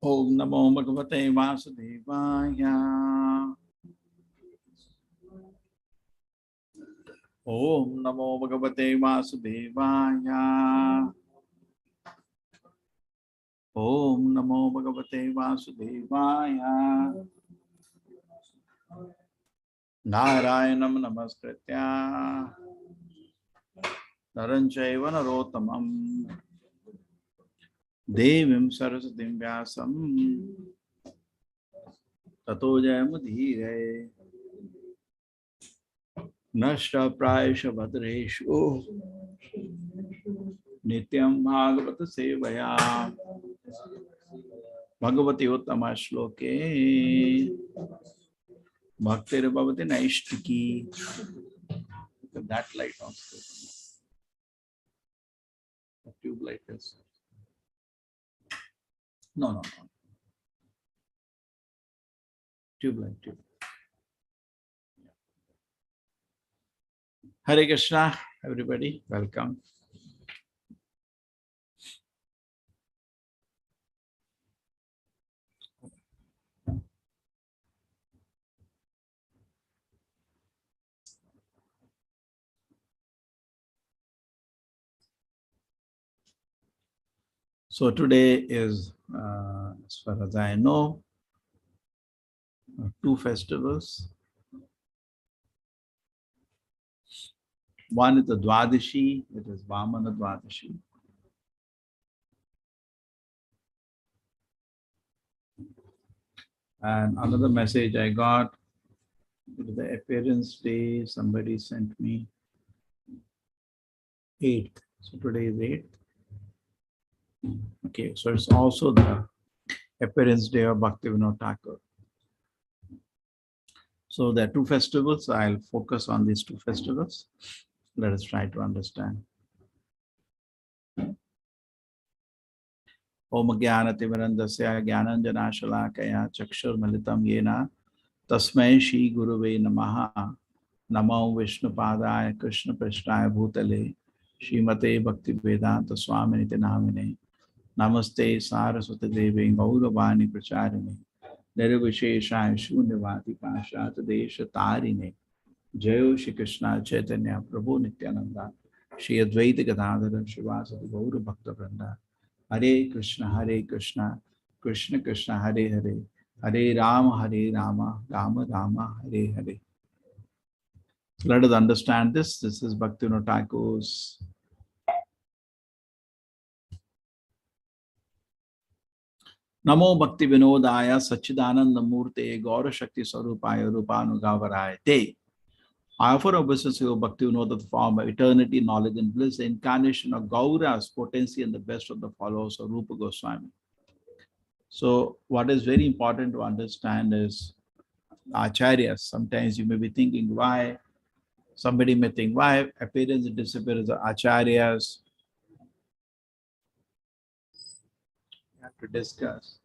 Om Namo Bhagavate Vasudevaya. Om Namo Bhagavate Vasudevaya. Om Namo Bhagavate Vasudevaya. Narayanam Namaskritya Naranchaiva Narottamam Devim Saraswatim Vyasam Tato Jayamudhire. Nashta Prayasha Bhadreshu Nityam Bhagavata Sevaya Bhagavati Uttama Shloke Bhakti Bhavati Naishtiki. That light also. The tube light is. No. Tube light. Hare Krishna, everybody. Welcome. So today is, as far as I know, two festivals. One is the Dwadashi, it is Vaman Dwadashi. And another message I got, the appearance day, somebody sent me 8th. So today is 8th. Okay, so it's also the appearance day of Bhakti Vinod Thakur. So there are two festivals. I'll focus on these two festivals. Let us try to understand. Om Jnanatimirandasya Jnananjanashalakaya Chakshurmalitam Yena Tasmai Shri Guruve Namaha Namo Vishnupadaya Krishna Prishtaya Bhutale Srimate Bhakti Vedanta Swaminiti Namine Namaste Saraswati Devi Gauravani Pracharini Nirvisheshaya Shunyavati Pashat Desha Tarine Jayo Shri Krishna Chaitanya Prabhu Nityananda Shri Advaita Gadadhara Shivasati Gaura Bhakta Vranda Hare Krishna, Krishna Krishna, Hare Hare, Hare Rama, Rama Rama, Hare Hare. Let us understand this. This is Bhakti Vinod Thakur's Namo Bhakti Vinodaya Sachidananda Murte Gaura Shakti Sarupaya Rupanugavaraya Te. I offer obeisance to Bhakti Vinod, the form of eternity, knowledge, and bliss, the incarnation of Gaura's potency and the best of the followers of Rupa Goswami. So, what is very important to understand is acharyas. Sometimes you may be thinking why, somebody may think why appearance and disappearance of acharyas. We have to discuss.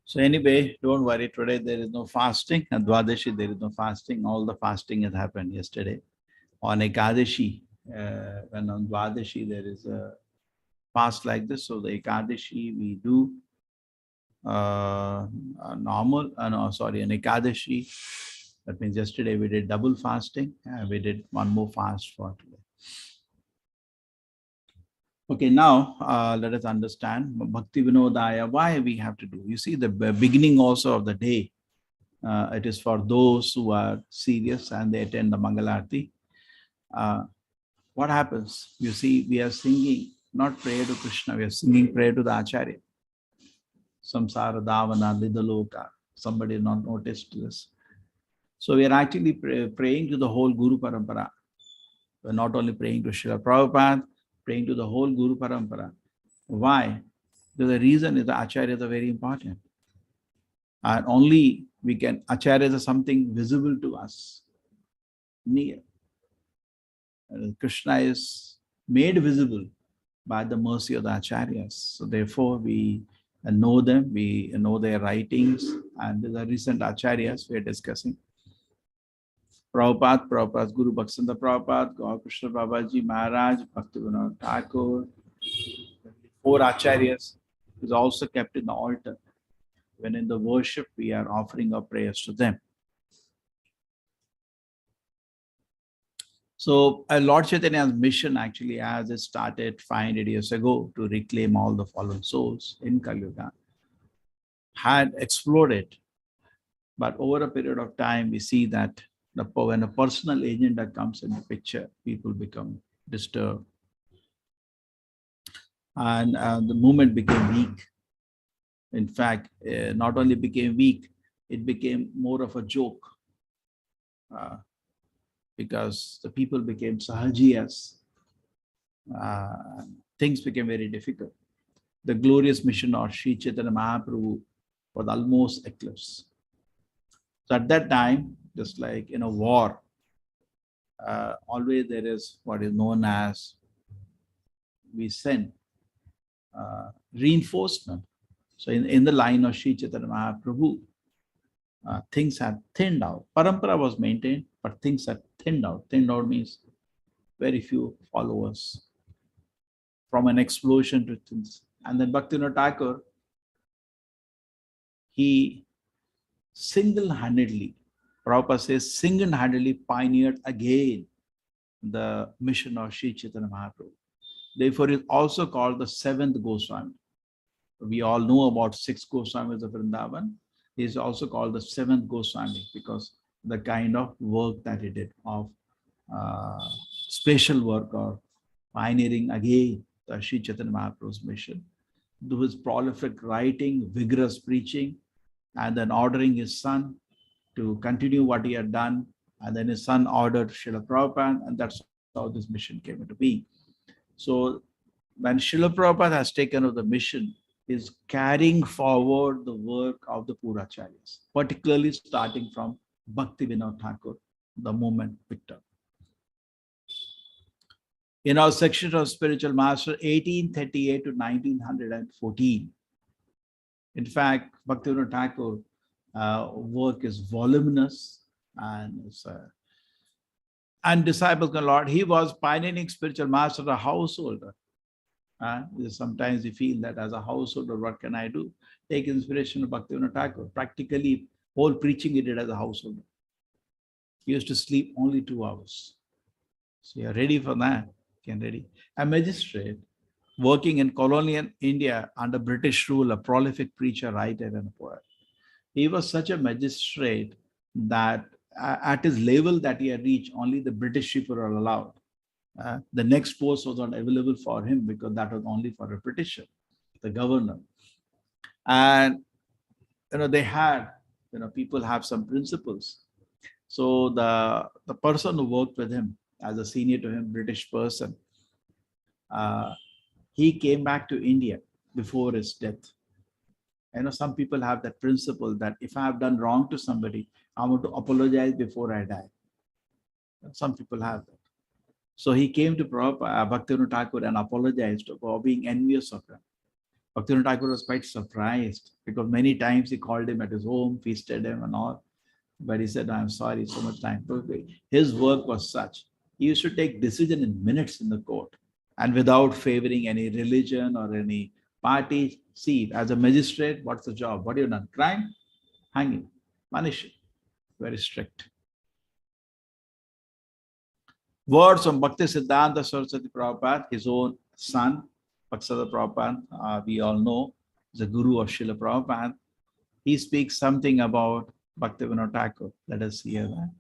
So anyway, don't worry, today there is no fasting. At Dwadashi there is no fasting. All the fasting has happened yesterday. On Ekadashi, when on Dwadashi there is a fast like this. So the Ekadashi we do normal, no, sorry, on Ekadashi, that means yesterday we did double fasting. We did one more fast for today. Okay, now let us understand Bhakti Vinodaya, why we have to do. You see, the beginning also of the day, it is for those who are serious and they attend the Mangalarti. What happens? You see, we are singing not prayer to Krishna, we are singing prayer to the Acharya. Samsara Davana Lidaloka. Somebody not noticed this. So we are actually praying to the whole Guru Parampara. We're not only praying to Srila Prabhupada, praying to the whole Guru Parampara. Why? The reason is the acharyas are very important. And only we can, acharyas are something visible to us, near. Krishna is made visible by the mercy of the acharyas. So therefore we know them, we know their writings, and the recent acharyas we are discussing. Prabhupada, Guru Bhaktisiddhanta Prabhupada, Gaur Krishna Babaji Maharaj, Bhakti Vinod Thakur, 4 acharyas is also kept in the altar. When in the worship, we are offering our prayers to them. So Lord Chaitanya's mission actually, as it started 500 years ago to reclaim all the fallen souls in Kali Yuga, had exploded. But over a period of time, we see that when a personal agenda comes in the picture, people become disturbed. And the movement became weak. In fact, not only became weak, it became more of a joke. Because the people became sahajiyas, things became very difficult. The glorious mission of Sri Chaitanya Mahaprabhu was almost eclipsed. So at that time, just like in a war, always there is what is known as, we send reinforcement. So in the line of Sri Chaitanya Mahaprabhu, things had thinned out. Parampara was maintained, but things had thinned out. Thinned out means very few followers, from an explosion to things. And then Bhaktivinoda Thakur, he single-handedly, Prabhupada says, single-handedly pioneered again the mission of Sri Chaitanya Mahaprabhu. Therefore, it is also called the seventh Goswami. We all know about 6 Goswamis of Vrindavan. He is also called the seventh Goswami because the kind of work that he did of special work or pioneering again the Sri Chaitanya Mahaprabhu's mission. Do his prolific writing, vigorous preaching, and then ordering his son to continue what he had done. And then his son ordered Srila Prabhupada, and that's how this mission came into being. So when Srila Prabhupada has taken over the mission, is carrying forward the work of the Puracharyas, particularly starting from Bhakti Vinod Thakur, the movement victor. In our section of Spiritual Master, 1838 to 1914, in fact, Bhakti Vinod Thakur work is voluminous and disciples of Lord. He was pioneering spiritual master, a householder. Sometimes you feel that as a householder, what can I do? Take inspiration of Bhakti Vinod Thakur. Practically, whole preaching he did as a householder. He used to sleep only 2 hours. So you're ready for that? Can ready. A magistrate working in colonial India under British rule, a prolific preacher, writer, and a poet. He was such a magistrate that at his level that he had reached, only the British people are allowed. The next post was not available for him because that was only for a Britisher, the governor. And they had, people have some principles. So the person who worked with him as a senior to him, British person, he came back to India before his death. Some people have that principle that if I have done wrong to somebody, I want to apologize before I die. Some people have that. So he came to Prabhupada, Bhaktivinoda Thakur, and apologized for being envious of him. Bhaktivinoda Thakur was quite surprised because many times he called him at his home, feasted him and all. But he said, I'm sorry, so much time. His work was such. He used to take decision in minutes in the court and without favoring any religion or any party. See, as a magistrate, what's the job? What have you done? Crime? Hanging. Punishing. Very strict. Words from Bhakti Siddhanta Saraswati Prabhupada, his own son, Bhaktisiddhanta Prabhupada, we all know, is the guru of Srila Prabhupada. He speaks something about Bhakti Vinod Thakur. Let us hear that.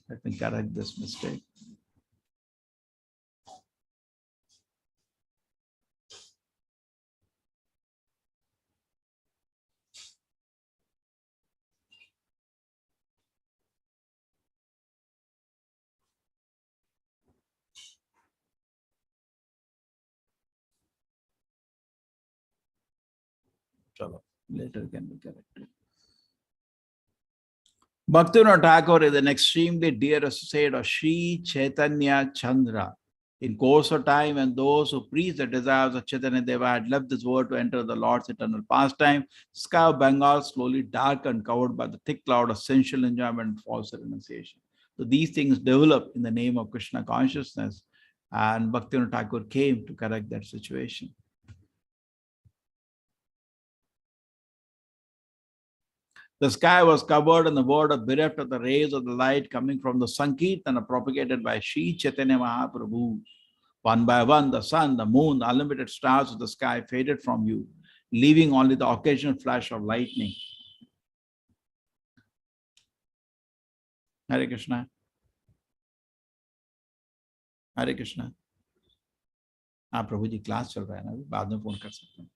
Let me correct this mistake. Later can be corrected. Bhaktivinoda Thakur is an extremely dear associate of Sri Chaitanya Chandra. In course of time, when those who preached the desires of Chaitanya Deva had left this world to enter the Lord's eternal pastime, sky of Bengal slowly darkened, covered by the thick cloud of sensual enjoyment and false renunciation. So these things develop in the name of Krishna consciousness, and Bhaktivinoda Thakur came to correct that situation. The sky was covered and the world of bereft of the rays of the light coming from the Sankirtana propagated by Sri Chaitanya Mahaprabhu. One by one, the sun, the moon, the unlimited stars of the sky faded from you, leaving only the occasional flash of lightning. Hare Krishna. Hare Krishna. हाँ प्रभु जी class चल रहा है ना, बाद में phone कर सकते हैं.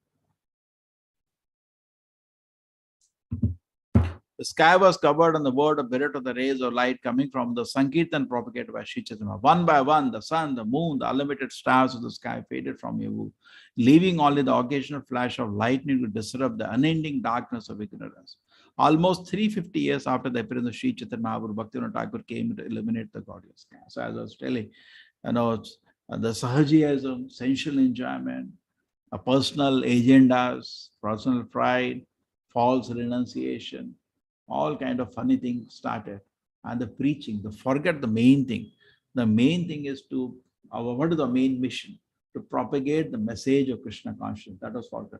The sky was covered and the world of bereft of the rays of light coming from the Sankirtan propagated by Sri Chaitanya. One by one, the sun, the moon, the unlimited stars of the sky faded from you, leaving only the occasional flash of lightning to disrupt the unending darkness of ignorance. Almost 350 years after the appearance of Sri Chaitanya Mahaprabhu, Bhaktivinoda Thakur came to illuminate the godless sky. So as I was telling, the sahajiyism, sensual enjoyment, personal agendas, personal pride, false renunciation, all kind of funny things started. And the preaching, forget the main thing. The main thing is to, what is the main mission? To propagate the message of Krishna consciousness. That was forgotten.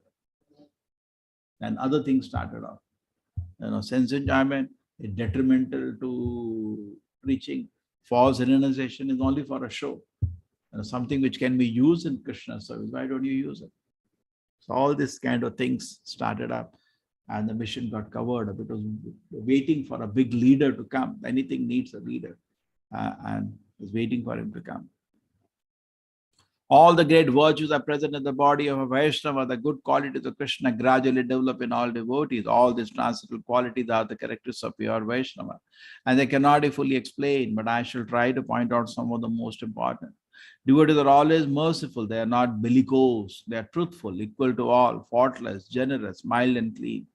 And other things started off. Sense enjoyment is detrimental to preaching. False renunciation is only for a show. Something which can be used in Krishna's service. Why don't you use it? So all these kind of things started up. And the mission got covered because waiting for a big leader to come. Anything needs a leader, and is waiting for him to come. All the great virtues are present in the body of a Vaishnava. The good qualities of Krishna gradually develop in all devotees. All these transcendental qualities are the characteristics of pure Vaishnava, and they cannot be fully explained, but I shall try to point out some of the most important. Devotees are always merciful. They are not bellicose. They are truthful, equal to all, faultless, generous, mild and clean.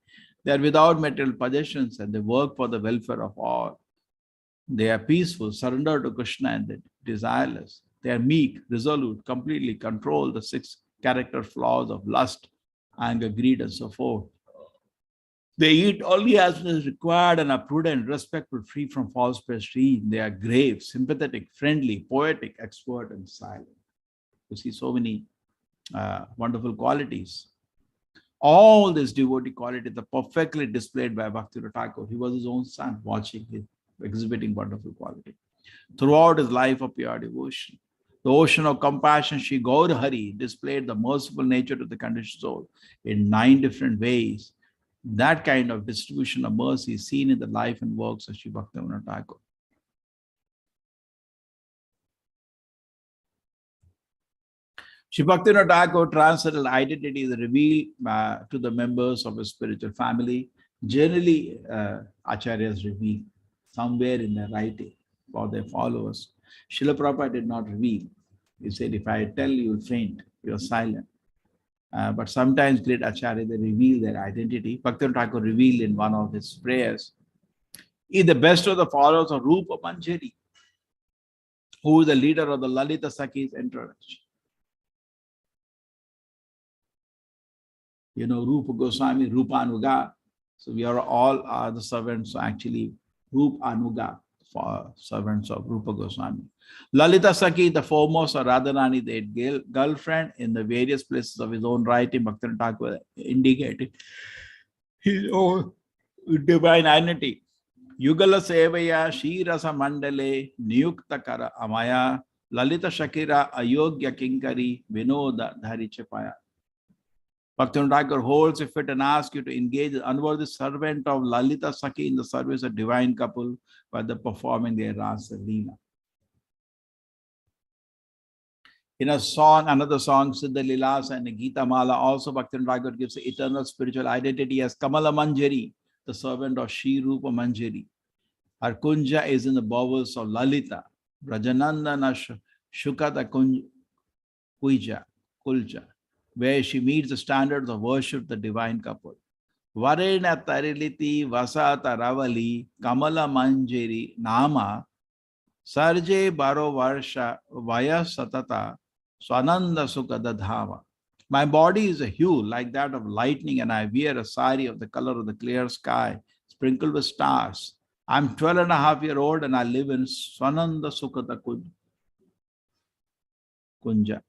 They are without material possessions and they work for the welfare of all. They are peaceful, surrendered to Krishna and they desireless. They are meek, resolute, completely control the 6 character flaws of lust, anger, greed, and so forth. They eat only as is required and are prudent, respectful, free from false prestige. They are grave, sympathetic, friendly, poetic, expert, and silent. You see so many wonderful qualities. All these devotee qualities are perfectly displayed by Bhaktivinoda Thakur. He was his own son, watching him, exhibiting wonderful quality. Throughout his life of pure devotion, the ocean of compassion, Shri Gaur Hari, displayed the merciful nature to the conditioned soul in 9 different ways. That kind of distribution of mercy is seen in the life and works of Shri Bhaktivinoda Thakur. Shri Bhaktivinoda Thakur transcendental identity is revealed to the members of his spiritual family. Generally, acharyas reveal somewhere in their writing for their followers. Srila Prabhupada did not reveal. He said, if I tell you, you'll faint, you're silent. But sometimes great acharyas, they reveal their identity. Bhaktivinoda Thakur revealed in one of his prayers, he is the best of the followers of Rupa Manjari, who is the leader of the Lalita Sakhi's entourage. Rupa Goswami, Rupa Anuga. So we are all the servants, actually, Rupa Anuga, servants of Rupa Goswami. Lalita Sakhi, the foremost of Radharani, the girlfriend, in the various places of his own writing, Bhaktivinoda Thakur indicated his own divine identity. Yugala Sevaya, Shirasa Mandale, Niyuktakara Amaya, Lalita Shakira, Ayogya Kinkari, Vinoda Dharichapaya. Bhaktivinoda Thakur holds if it and asks you to engage the unworthy servant of Lalita Sakhi in the service of divine couple by the performing their Rasa Leela. In a song, another song, Siddha Lilas and Gita Mala, also Bhaktivinoda Thakur gives the eternal spiritual identity as Kamala Manjari, the servant of Shri Rupa Manjari. Her kunja is in the bowels of Lalita, Brajanandana Shukata Kulja, where she meets the standards of worship the divine couple. Varena Tariliti Vasata Ravali Kamala Manjari Nama Sarje baro varsha vaya satata swananda sukada dhava. My body is a hue like that of lightning, and I wear a sari of the color of the clear sky, sprinkled with stars. I'm 12.5 years old and I live in Swananda Sukata Kunja.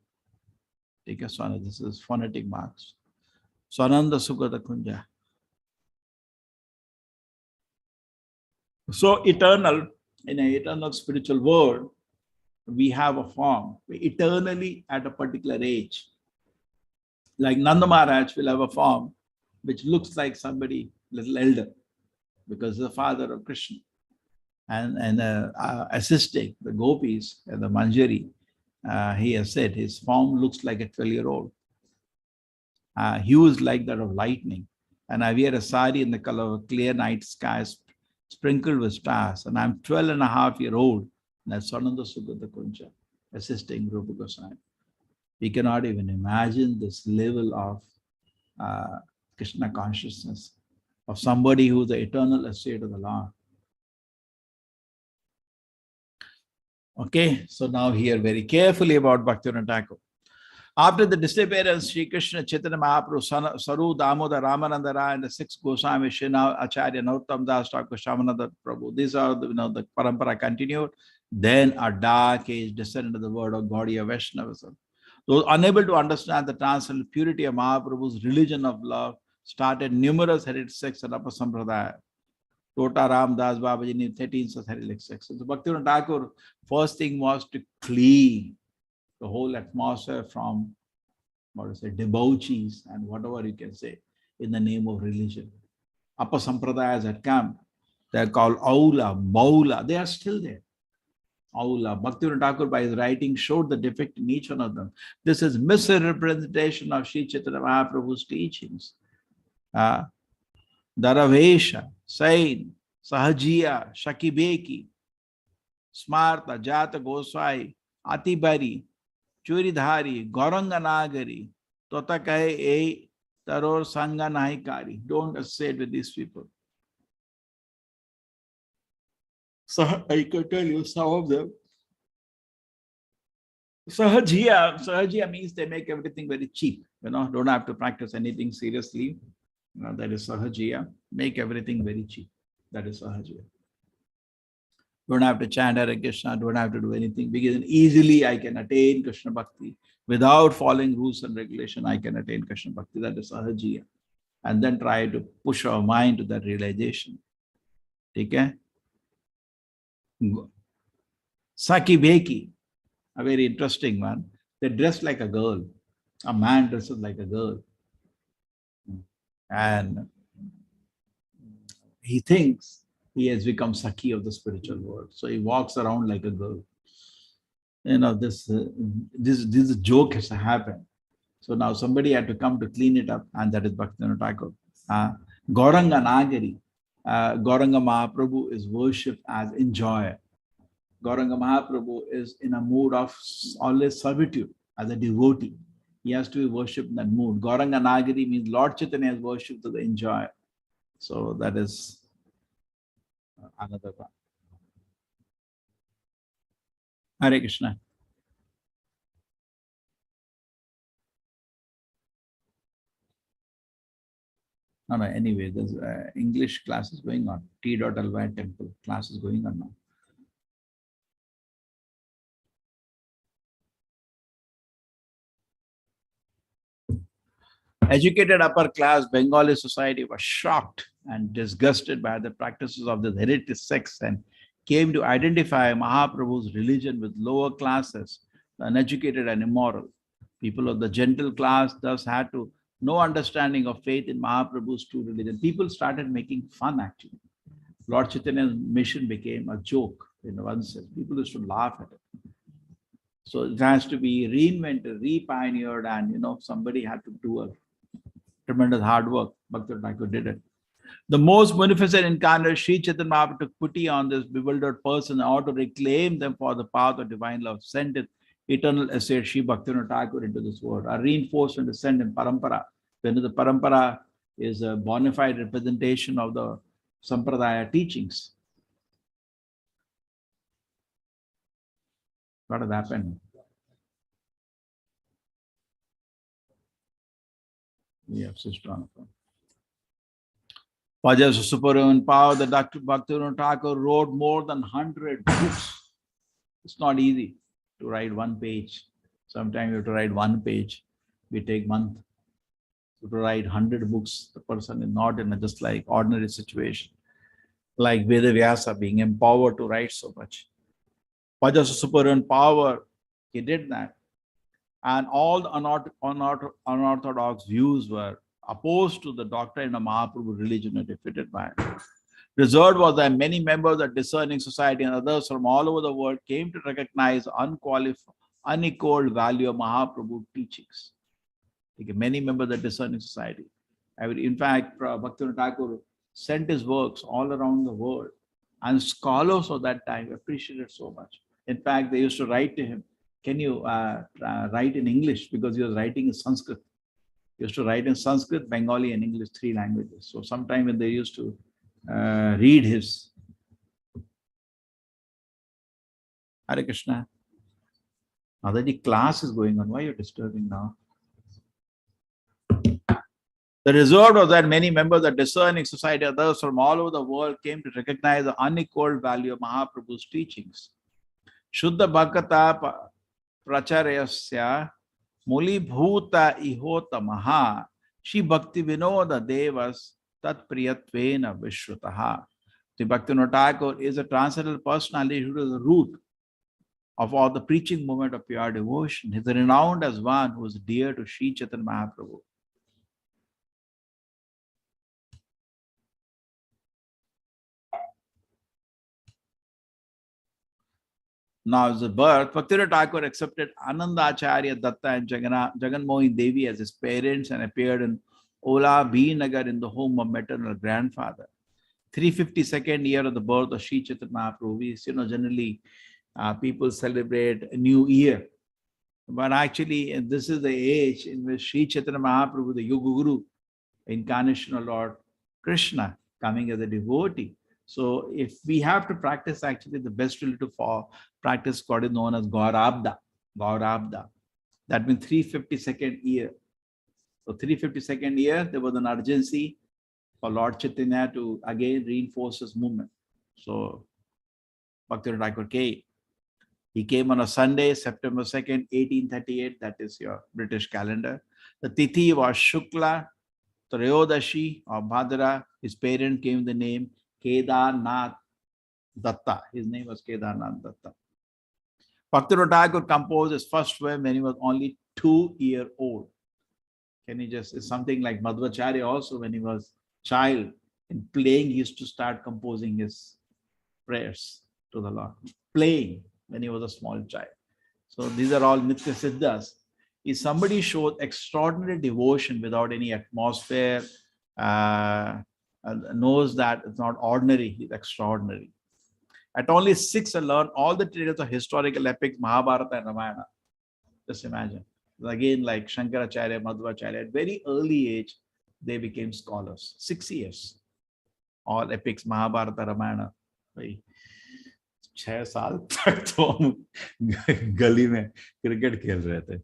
Take a Swana, this is phonetic marks. Swananda Sukata Kunja. So eternal, in an eternal spiritual world, we have a form. We eternally at a particular age. Like Nanda Maharaj will have a form which looks like somebody little elder because the father of Krishna. And assisting the gopis and the Manjari, he has said his form looks like a 12-year-old. Hue is like that of lightning. And I wear a sari in the color of clear night skies sprinkled with stars. And I'm 12.5 years old. And that's Sananda Sugata Kunja, assisting Rupa Goswami. We cannot even imagine this level of Krishna consciousness of somebody who is the eternal estate of the Lord. Okay, so now hear very carefully about Bhaktivinoda Thakur. After the disappearance, Sri Krishna Chaitanya Mahaprabhu, Saru, Damoda, Ramananda Rai, and the six Goswami, Srinath, Acharya, Nauttam Das, Thakur, Shamananda Prabhu. These are the parampara continued. Then a dark age descended into the word of Gaudiya Vaishnavism. Those unable to understand the transcendental purity of Mahaprabhu's religion of love started numerous heritage sects and upper sampradaya. Tota Ram Das Babaji in 13 such heritage sects. So Bhaktivinoda Thakur, first thing was to clean the whole atmosphere from, debauchees and whatever you can say in the name of religion. Upper sampradayas had come. They are called Aula, Baula. They are still there. Aula. Bhaktivinoda Thakur by his writing showed the defect in each one of them. This is misrepresentation of Sri Chaitanya Mahaprabhu's teachings. Daravesha, Sain, Sahajiya, Shakibeki, Smarta, Jata Goswai, Atibari, Churidhari, Gauranganagari, Totakahe E Taror Sanga Nahikari. Don't associate with these people. So I could tell you some of them. Sahajiya means they make everything very cheap. Don't have to practice anything seriously. That is Sahajiya. Make everything very cheap. That is Sahajiya. Don't have to chant Hare Krishna, don't have to do anything, because easily I can attain Krishna Bhakti. Without following rules and regulation, I can attain Krishna Bhakti. That is Sahajiya. And then try to push our mind to that realization. Okay? Saki Beki, a very interesting one. They dress like a girl. A man dresses like a girl. And he thinks he has become Saki of the spiritual world. So he walks around like a girl. This joke has happened. So now somebody had to come to clean it up, and that is Bhaktivinoda Thakur. Gauranga Nagari. Gauranga Mahaprabhu is worshipped as enjoyer. Gauranga Mahaprabhu is in a mood of always servitude as a devotee. He has to be worshipped in that mood. Gauranga Nagari means Lord Chaitanya is worshipped to the enjoyer. So that is another one. Hare Krishna. No, anyway, there's English class is going on. T.Ly temple class is going on now. Educated upper class Bengali society was shocked and disgusted by the practices of the hereditary sects and came to identify Mahaprabhu's religion with lower classes, uneducated and immoral. People of the gentle class thus had no understanding of faith in Mahaprabhu's true religion. People started making fun actually. Lord Chaitanya's mission became a joke in one sense. People used to laugh at it. So it has to be reinvented, re-pioneered, and somebody had to do a tremendous hard work. Bhaktivinoda Thakur did it. The most beneficent incarnate, Sri Chaitanya Mahaprabhu, took pity on this bewildered person in order to reclaim them for the path of divine love. Sent it eternal essay Sri Bhaktivinoda Thakur into this world. A reinforcement is sent in parampara. When the parampara is a bona fide representation of the sampradaya teachings. What has happened? We have switched on. Pajas Superhuman Power, the Dr. Bhaktivinoda Thakur wrote more than 100 books. It's not easy to write one page. Sometimes you have to write one page. We take month. To write 100 books, the person is not in a just like ordinary situation. Like Veda Vyasa being empowered to write so much. Pajas Superhuman Power, he did that. And all the unorthodox views were opposed to the doctrine of Mahaprabhu religion and defeated by it. Result was that many members of discerning society and others from all over the world came to recognize unequaled value of Mahaprabhu teachings. Okay, many members of discerning society. In fact, Bhaktivinoda Thakur sent his works all around the world, and scholars of that time appreciated so much. In fact, they used to write to him, can you write in English? Because he was writing in Sanskrit. He used to write in Sanskrit, Bengali, and English, 3 languages. So sometime when they used to read his Hare Krishna. Motherji, class is going on. Why are you disturbing now? The result was that many members of discerning society, others from all over the world, came to recognize the unequaled value of Mahaprabhu's teachings. Shuddha Bhakata Pracharyasya Muli Bhuta Ihota Maha Shri Bhakti Vinoda Devas Tat Priyatvena Vishrutaha. The Bhaktivinoda Thakur is a transcendental personality who is the root of all the preaching movement of pure devotion. He is renowned as one who is dear to Sri Chaitanya Mahaprabhu. Now, his birth, Bhaktivinoda Thakur accepted Ananda Acharya Datta and Jagan Mohin Devi as his parents and appeared in Ola B. Nagar in the home of maternal grandfather. 352nd year of the birth of Sri Chaitanya Mahaprabhu. Generally people celebrate a new year. But actually, this is the age in which Sri Chaitanya Mahaprabhu, the Yoga Guru, incarnation of Lord Krishna, coming as a devotee. So if we have to practice, actually the best relative for practice what is known as Gaurabda. Gaurabda. That means 352nd year. So 352nd year, there was an urgency for Lord Chaitanya to again reinforce his movement. So Bhaktivinoda Thakur came. He came on a Sunday, September 2nd, 1838. That is your British calendar. The Tithi was Shukla Tryodashi or Bhadra. His parent gave the name Kedarnath Datta. His name was Kedarnath Datta. Bhaktivinoda Thakur composed his first poem when he was only 2 years old. Can you just, it's something like Madhvacharya also, when he was child, in playing, he used to start composing his prayers to the Lord. Playing when he was a small child. So these are all Nitya Siddhas. If somebody shows extraordinary devotion without any atmosphere, knows that it's not ordinary, he's extraordinary. At only 6, I learned all the tales of historical epics, Mahabharata and Ramayana. Just imagine. Again, like Shankaracharya, Madhvacharya, at very early age, they became scholars. 6 years. All epics, Mahabharata, Ramayana. 6 साल तक तो हम गली में cricket खेल रहे थे.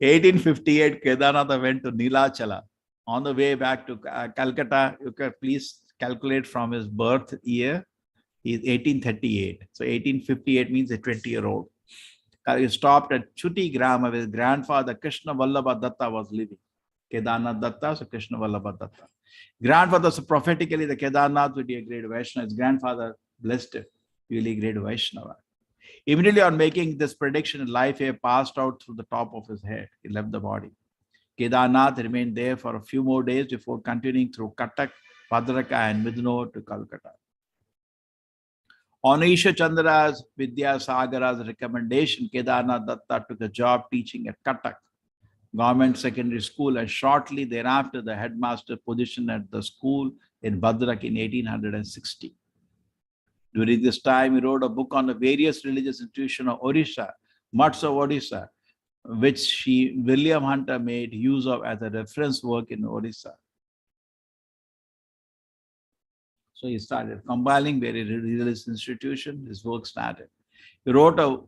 1858, Kedarnath went to Nilachala. On the way back to Calcutta, you can please calculate from his birth year. He is 1838. So 1858 means a 20-year-old. He stopped at Chuti Gram where his grandfather Krishna Vallabha Datta was living. Kedarnath Datta, so Krishna Vallabha Datta. Grandfather, so prophetically the Kedarnath would be a great Vaishnava. His grandfather blessed it. Really great Vaishnava. Immediately on making this prediction, life hair passed out through the top of his head. He left the body. Kedarnath remained there for a few more days before continuing through Cuttack, Bhadraka and Midnor to Calcutta. On Isha Chandra's Vidyasagara's recommendation, Kedarnath Datta took a job teaching at Cuttack Government Secondary School, and shortly thereafter the headmaster position at the school in Bhadrak in 1860. During this time, he wrote a book on the various religious institutions of Odisha, Mutts of Odisha, which William Hunter made use of as a reference work in Odisha. So he started compiling various religious institutions. His work started. He wrote a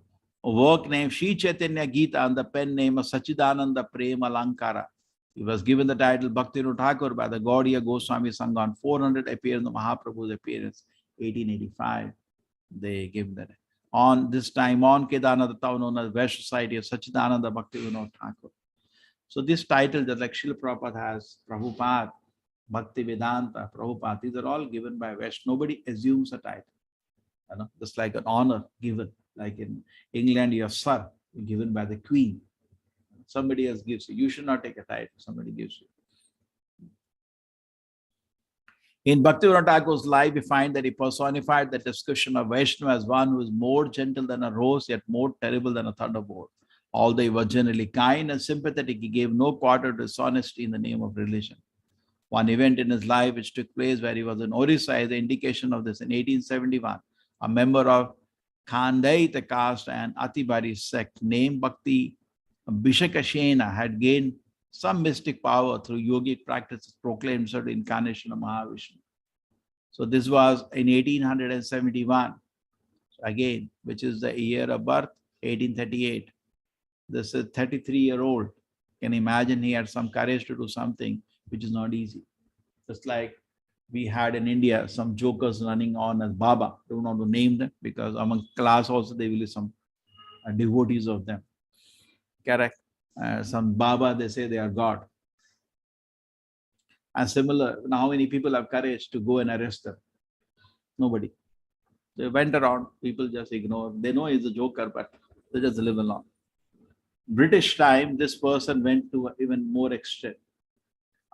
A work named Sri Chaitanya Gita and the pen name of Sachidananda Prema Lankara. He was given the title Bhakti Thakur by the Gaudiya Goswami Sangha on 400 appearance, Mahaprabhu's appearance, 1885. They give that. On this time, on Kedarnath town known as Vaishya Society of Sachidananda Bhakti Vinod Thakur. So this title that like Srila Prabhupada has, Prabhupada, Bhakti Vedanta, Prabhupada, these are all given by Vaishya. Nobody assumes a title. You know, just like an honor given. Like in England, you have Sir, given by the Queen. Somebody else gives you. You should not take a title. Somebody gives you. In Bhaktivinoda Thakur's life, we find that he personified the discussion of Vaishnava as one who is more gentle than a rose, yet more terrible than a thunderbolt. Although he was generally kind and sympathetic, he gave no quarter to dishonesty in the name of religion. One event in his life which took place where he was in Orissa is the indication of this. In 1871, a member of Khandaita caste and Atibari sect named Bhakti Bishakashena had gained some mystic power through yogic practices, proclaimed himself the incarnation of Mahavishnu. So this was in 1871, again, which is the year of birth, 1838. This is 33-year-old. Can imagine he had some courage to do something which is not easy. Just like we had in India some jokers running on as Baba. Don't want to name them because among class also they will be some devotees of them. Correct. Some Baba, they say they are God. And similar, now how many people have courage to go and arrest them? Nobody. They went around, people just ignore. They know he's a joker, but they just live along. British time, this person went to even more extreme.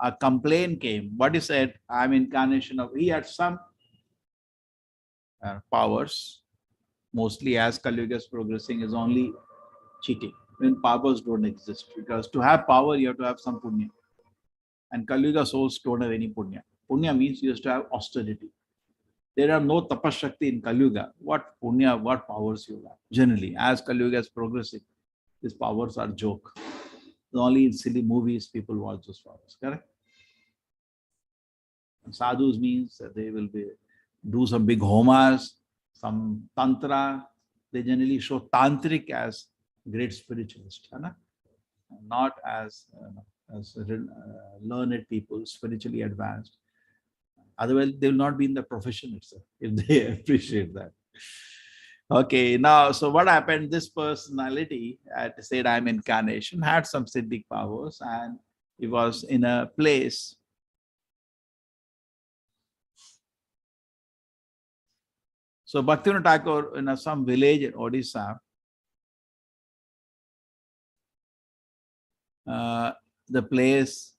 A complaint came. What he said, I'm incarnation of, he had some powers, mostly as Kali Yuga is progressing, is only cheating. When powers don't exist, because to have power, you have to have some punya. And Kali Yuga souls don't have any punya. Punya means you have to have austerity. There are no tapashakti in Kali Yuga. What punya, what powers you have? Generally, as Kali Yuga is progressing, these powers are joke. Only in silly movies people watch those powers. Correct? And sadhus means that they will be do some big homas, some tantra. They generally show tantric as great spiritualist, not as learned people, spiritually advanced. Otherwise, they will not be in the profession itself if they appreciate that. Okay, now, so what happened? This personality said, I'm incarnation, had some siddhic powers, and he was in a place. So Bhaktivinoda Thakur in some village in Odisha, the place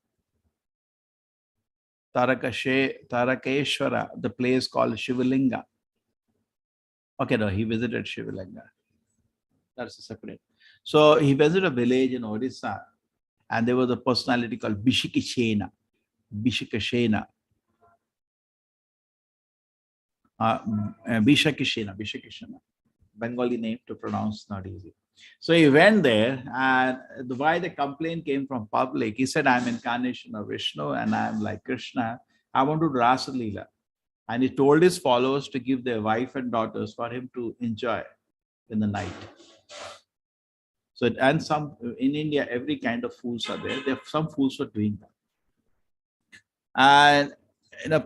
Tarakeshwara, the place called Shivalinga. Okay, no, he visited Shivalinga. That's a separate. So he visited a village in Odisha, and there was a personality called Bishikashena. Bishikashena. Bishakashena. Bengali name to pronounce, not easy. So he went there, and why the complaint came from public, he said, I'm incarnation of Vishnu and I'm like Krishna. I want to do Rasa Leela. And he told his followers to give their wife and daughters for him to enjoy in the night. So, and some in India, every kind of fools are there. There are some fools for doing that. And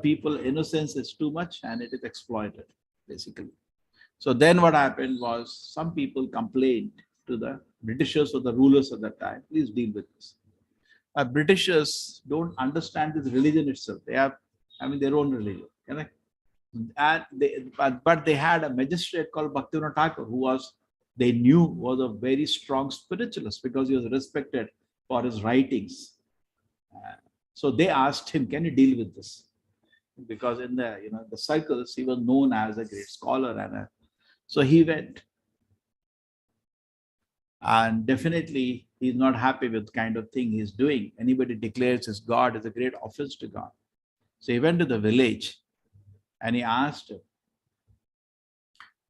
people, innocence is too much and it is exploited, basically. So then what happened was some people complained to the Britishers or the rulers at that time, please deal with this. Britishers don't understand this religion itself. They have, their own religion. Correct? And but they had a magistrate called Bhaktivinoda Thakur, who they knew was a very strong spiritualist because he was respected for his writings. So they asked him, can you deal with this? Because in the the circles, he was known as a great scholar, so he went. And definitely he's not happy with the kind of thing he's doing. Anybody declares his God is a great offense to God. So he went to the village and he asked him.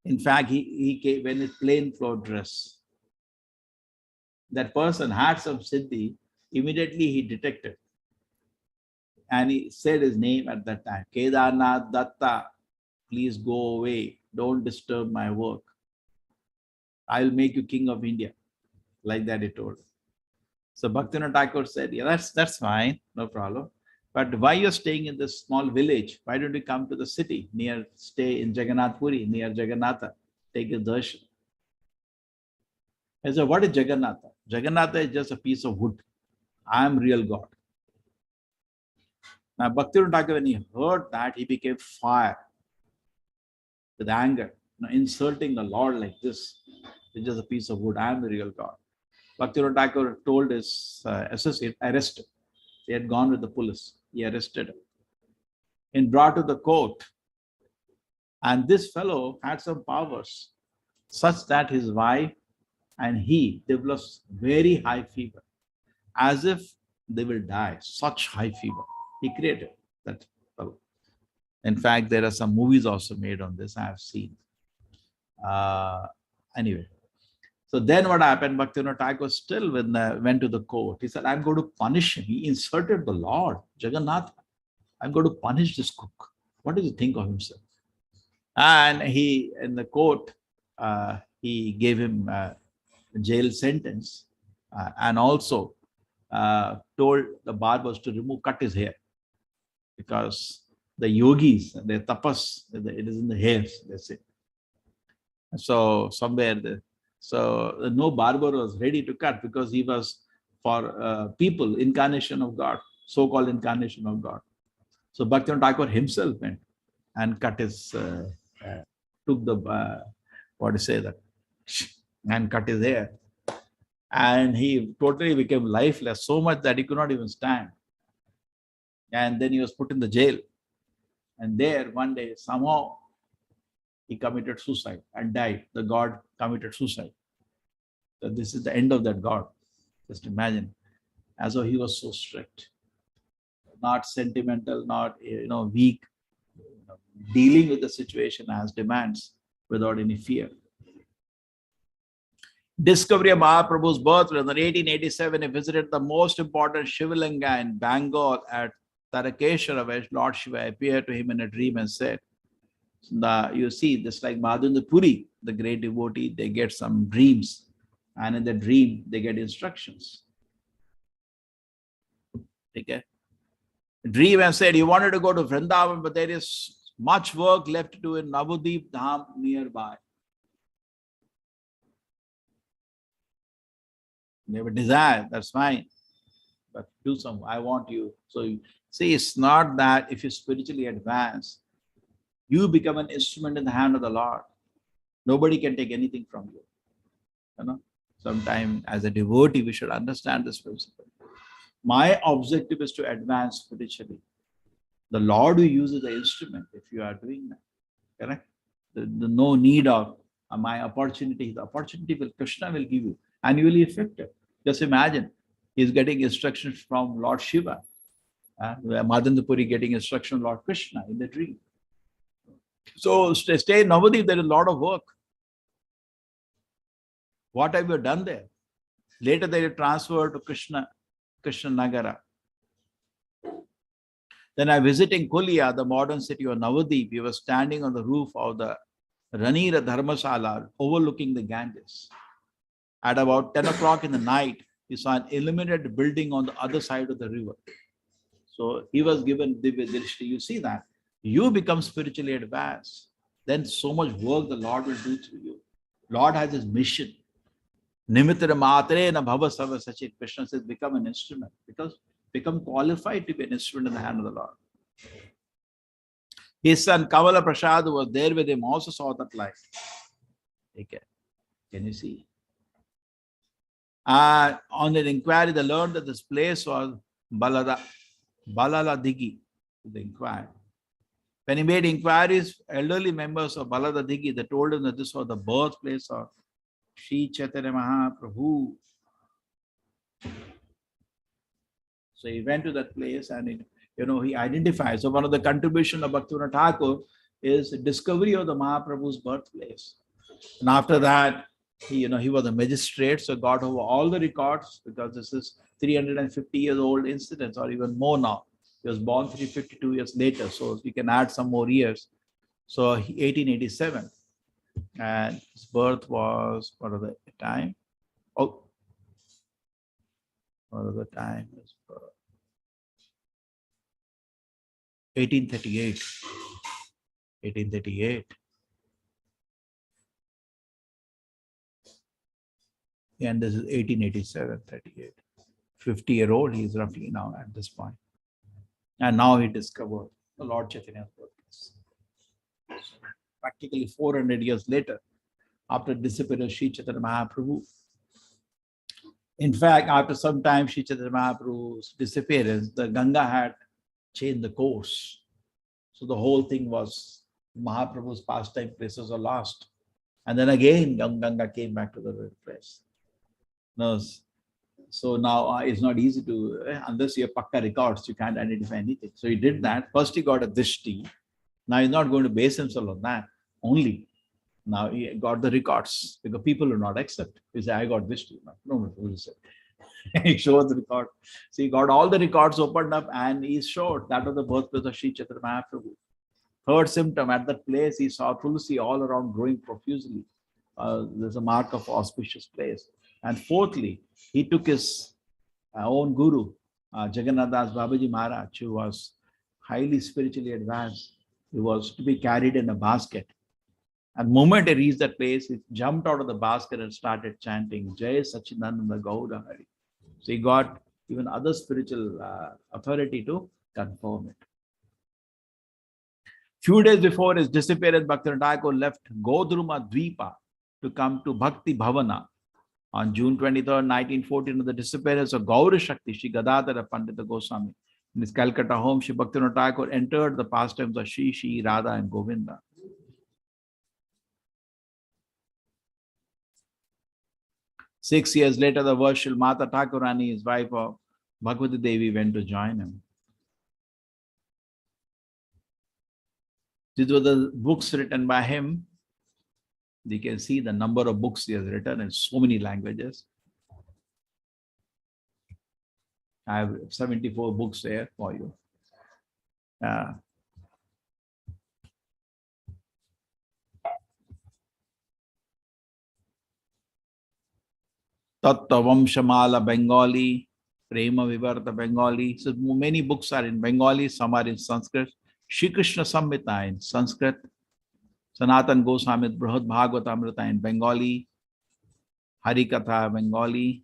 In fact, he came in his plain floor dress. That person had some siddhi. Immediately he detected. And he said his name at that time. Kedarnath Datta, please go away. Don't disturb my work. I'll make you king of India. Like that he told. So Bhaktivinoda Thakur said, yeah, that's fine, no problem. But why you're staying in this small village? Why don't you come to the city, stay in Jagannath Puri, near Jagannatha, take a darshan? I said, what is Jagannatha? Jagannatha is just a piece of wood. I am real God. Now Bhaktivinoda Thakur, when he heard that, he became fire with anger, insulting the Lord like this. It's just a piece of wood. I am the real God. Bhaktivinoda Thakur told his associate, arrest him. He had gone with the police. He arrested him and brought to the court. And this fellow had some powers such that his wife and he develops very high fever, as if they will die. Such high fever. He created that fellow. In fact, there are some movies also made on this I have seen. Anyway. So then what happened? Bhaktivinoda Thakur still went to the court. He said, I'm going to punish him. He insulted the Lord, Jagannath. I'm going to punish this cook. What does he think of himself? And he, in the court, he gave him a jail sentence and also told the barbers to cut his hair, because the yogis, their tapas, it is in the hairs, that's it. So somewhere, no barber was ready to cut, because he was for people, incarnation of God, so-called incarnation of God. So Bhaktivinoda Thakur himself went and cut his, took the, and cut his hair. And he totally became lifeless, so much that he could not even stand. And then he was put in the jail. And there, one day, somehow, he committed suicide and died. The God committed suicide. So this is the end of that God. Just imagine. As though he was so strict, not sentimental, not weak, dealing with the situation as demands without any fear. Discovery of Mahaprabhu's birth. In 1887, he visited the most important Shivalinga in Bengal at Tarakeshwara, where Lord Shiva appeared to him in a dream and said, you see, just like Madhunda Puri, the great devotee, they get some dreams, and in the dream, they get instructions. Okay? Dream and said, he wanted to go to Vrindavan, but there is much work left to do in Navadip Dham nearby. They have a desire, that's fine. But do some, I want you. So you see, it's not that if you spiritually advance, you become an instrument in the hand of the Lord. Nobody can take anything from you. Sometimes as a devotee, we should understand this principle. My objective is to advance spiritually. The Lord will use the instrument if you are doing that. Correct? The no need of my opportunity. The opportunity Krishna will give you, and you will be effective. Just imagine, he's getting instructions from Lord Shiva. Madhunda Puri getting instruction from Lord Krishna in the dream. So stay in Navadip, there is a lot of work. What have you done there? Later they will transfer to Krishna Nagara. Then I visiting Kulia, the modern city of Navadip. He was standing on the roof of the Ranira Dharmasala overlooking the Ganges. At about 10 o'clock in the night, he saw an illuminated building on the other side of the river. So he was given Divya Drishti. You see that? You become spiritually advanced. Then so much work the Lord will do through you. Lord has his mission. Nimitara matre na bhava sarva sachit. Krishna says, become an instrument. Because become qualified to be an instrument in the hand of the Lord. His son Kavala Prasad, who was there with him, also saw that light. Okay. Can you see? On an inquiry, they learned that this place was Balala Digi. They inquired. When he made inquiries, elderly members of Balada Digi, they told him that this was the birthplace of Sri Chaitanya Mahaprabhu. So he went to that place and he identified. So one of the contributions of Bhaktivinoda Thakur is the discovery of the Mahaprabhu's birthplace. And after that, he was a magistrate, so got over all the records, because this is 350 years old incidents, or even more now. He was born 352 years later, so we can add some more years. So 1887. And his birth was, what are the time? Oh, what are the time? 1838. 1838. And this is 1887, 38. 50-year-old, he is roughly now at this point. And now he discovered the Lord Chaitanya's birthplace. Practically 400 years later, after disappearance Sri Chaitanya Mahaprabhu. In fact, after some time Sri Chaitanya Mahaprabhu's disappearance, the Ganga had changed the course. So the whole thing was Mahaprabhu's pastime places are lost. And then again, Ganga came back to the right place. No, so now it's not easy to, unless you have Pakka records, you can't identify anything. So he did that. First he got a Dishti. Now he's not going to base himself on that only. Now he got the records because people will not accept. He say, I got Dishti. No, he showed the record. So he got all the records opened up and he showed that was the birthplace of Sri Chaitanya Mahaprabhu. Third symptom, at that place he saw Tulsi all around growing profusely. There's a mark of auspicious place. And fourthly, he took his own guru, Jagannath Das Babaji Maharaj, who was highly spiritually advanced. He was to be carried in a basket. And the moment he reached that place, he jumped out of the basket and started chanting, Jai Sachidananda Gauda Hari. So he got even other spiritual authority to confirm it. Few days before his disappearance, Bhaktivinoda Thakur left Godruma Dvipa to come to Bhakti Bhavana. On June 23rd, 1914, the disappearance of Gaura Shakti, Shri Gadadhara Pandita Goswami. In his Calcutta home, Shri Bhaktivinoda Thakur entered the pastimes of Shri, Radha and Govinda. Six years later, the worshipful Mata Thakurani, his wife of Bhagavati Devi, went to join him. These were the books written by him. You can see the number of books he has written in so many languages. I have 74 books there for you. Tattva Vamshamala Bengali, Prema Vivarta Bengali. So many books are in Bengali, some are in Sanskrit. Shri Krishna Samhita in Sanskrit. Sanatan Goswami Brihad Bhagavatamrita in Bengali. Harikatha Bengali.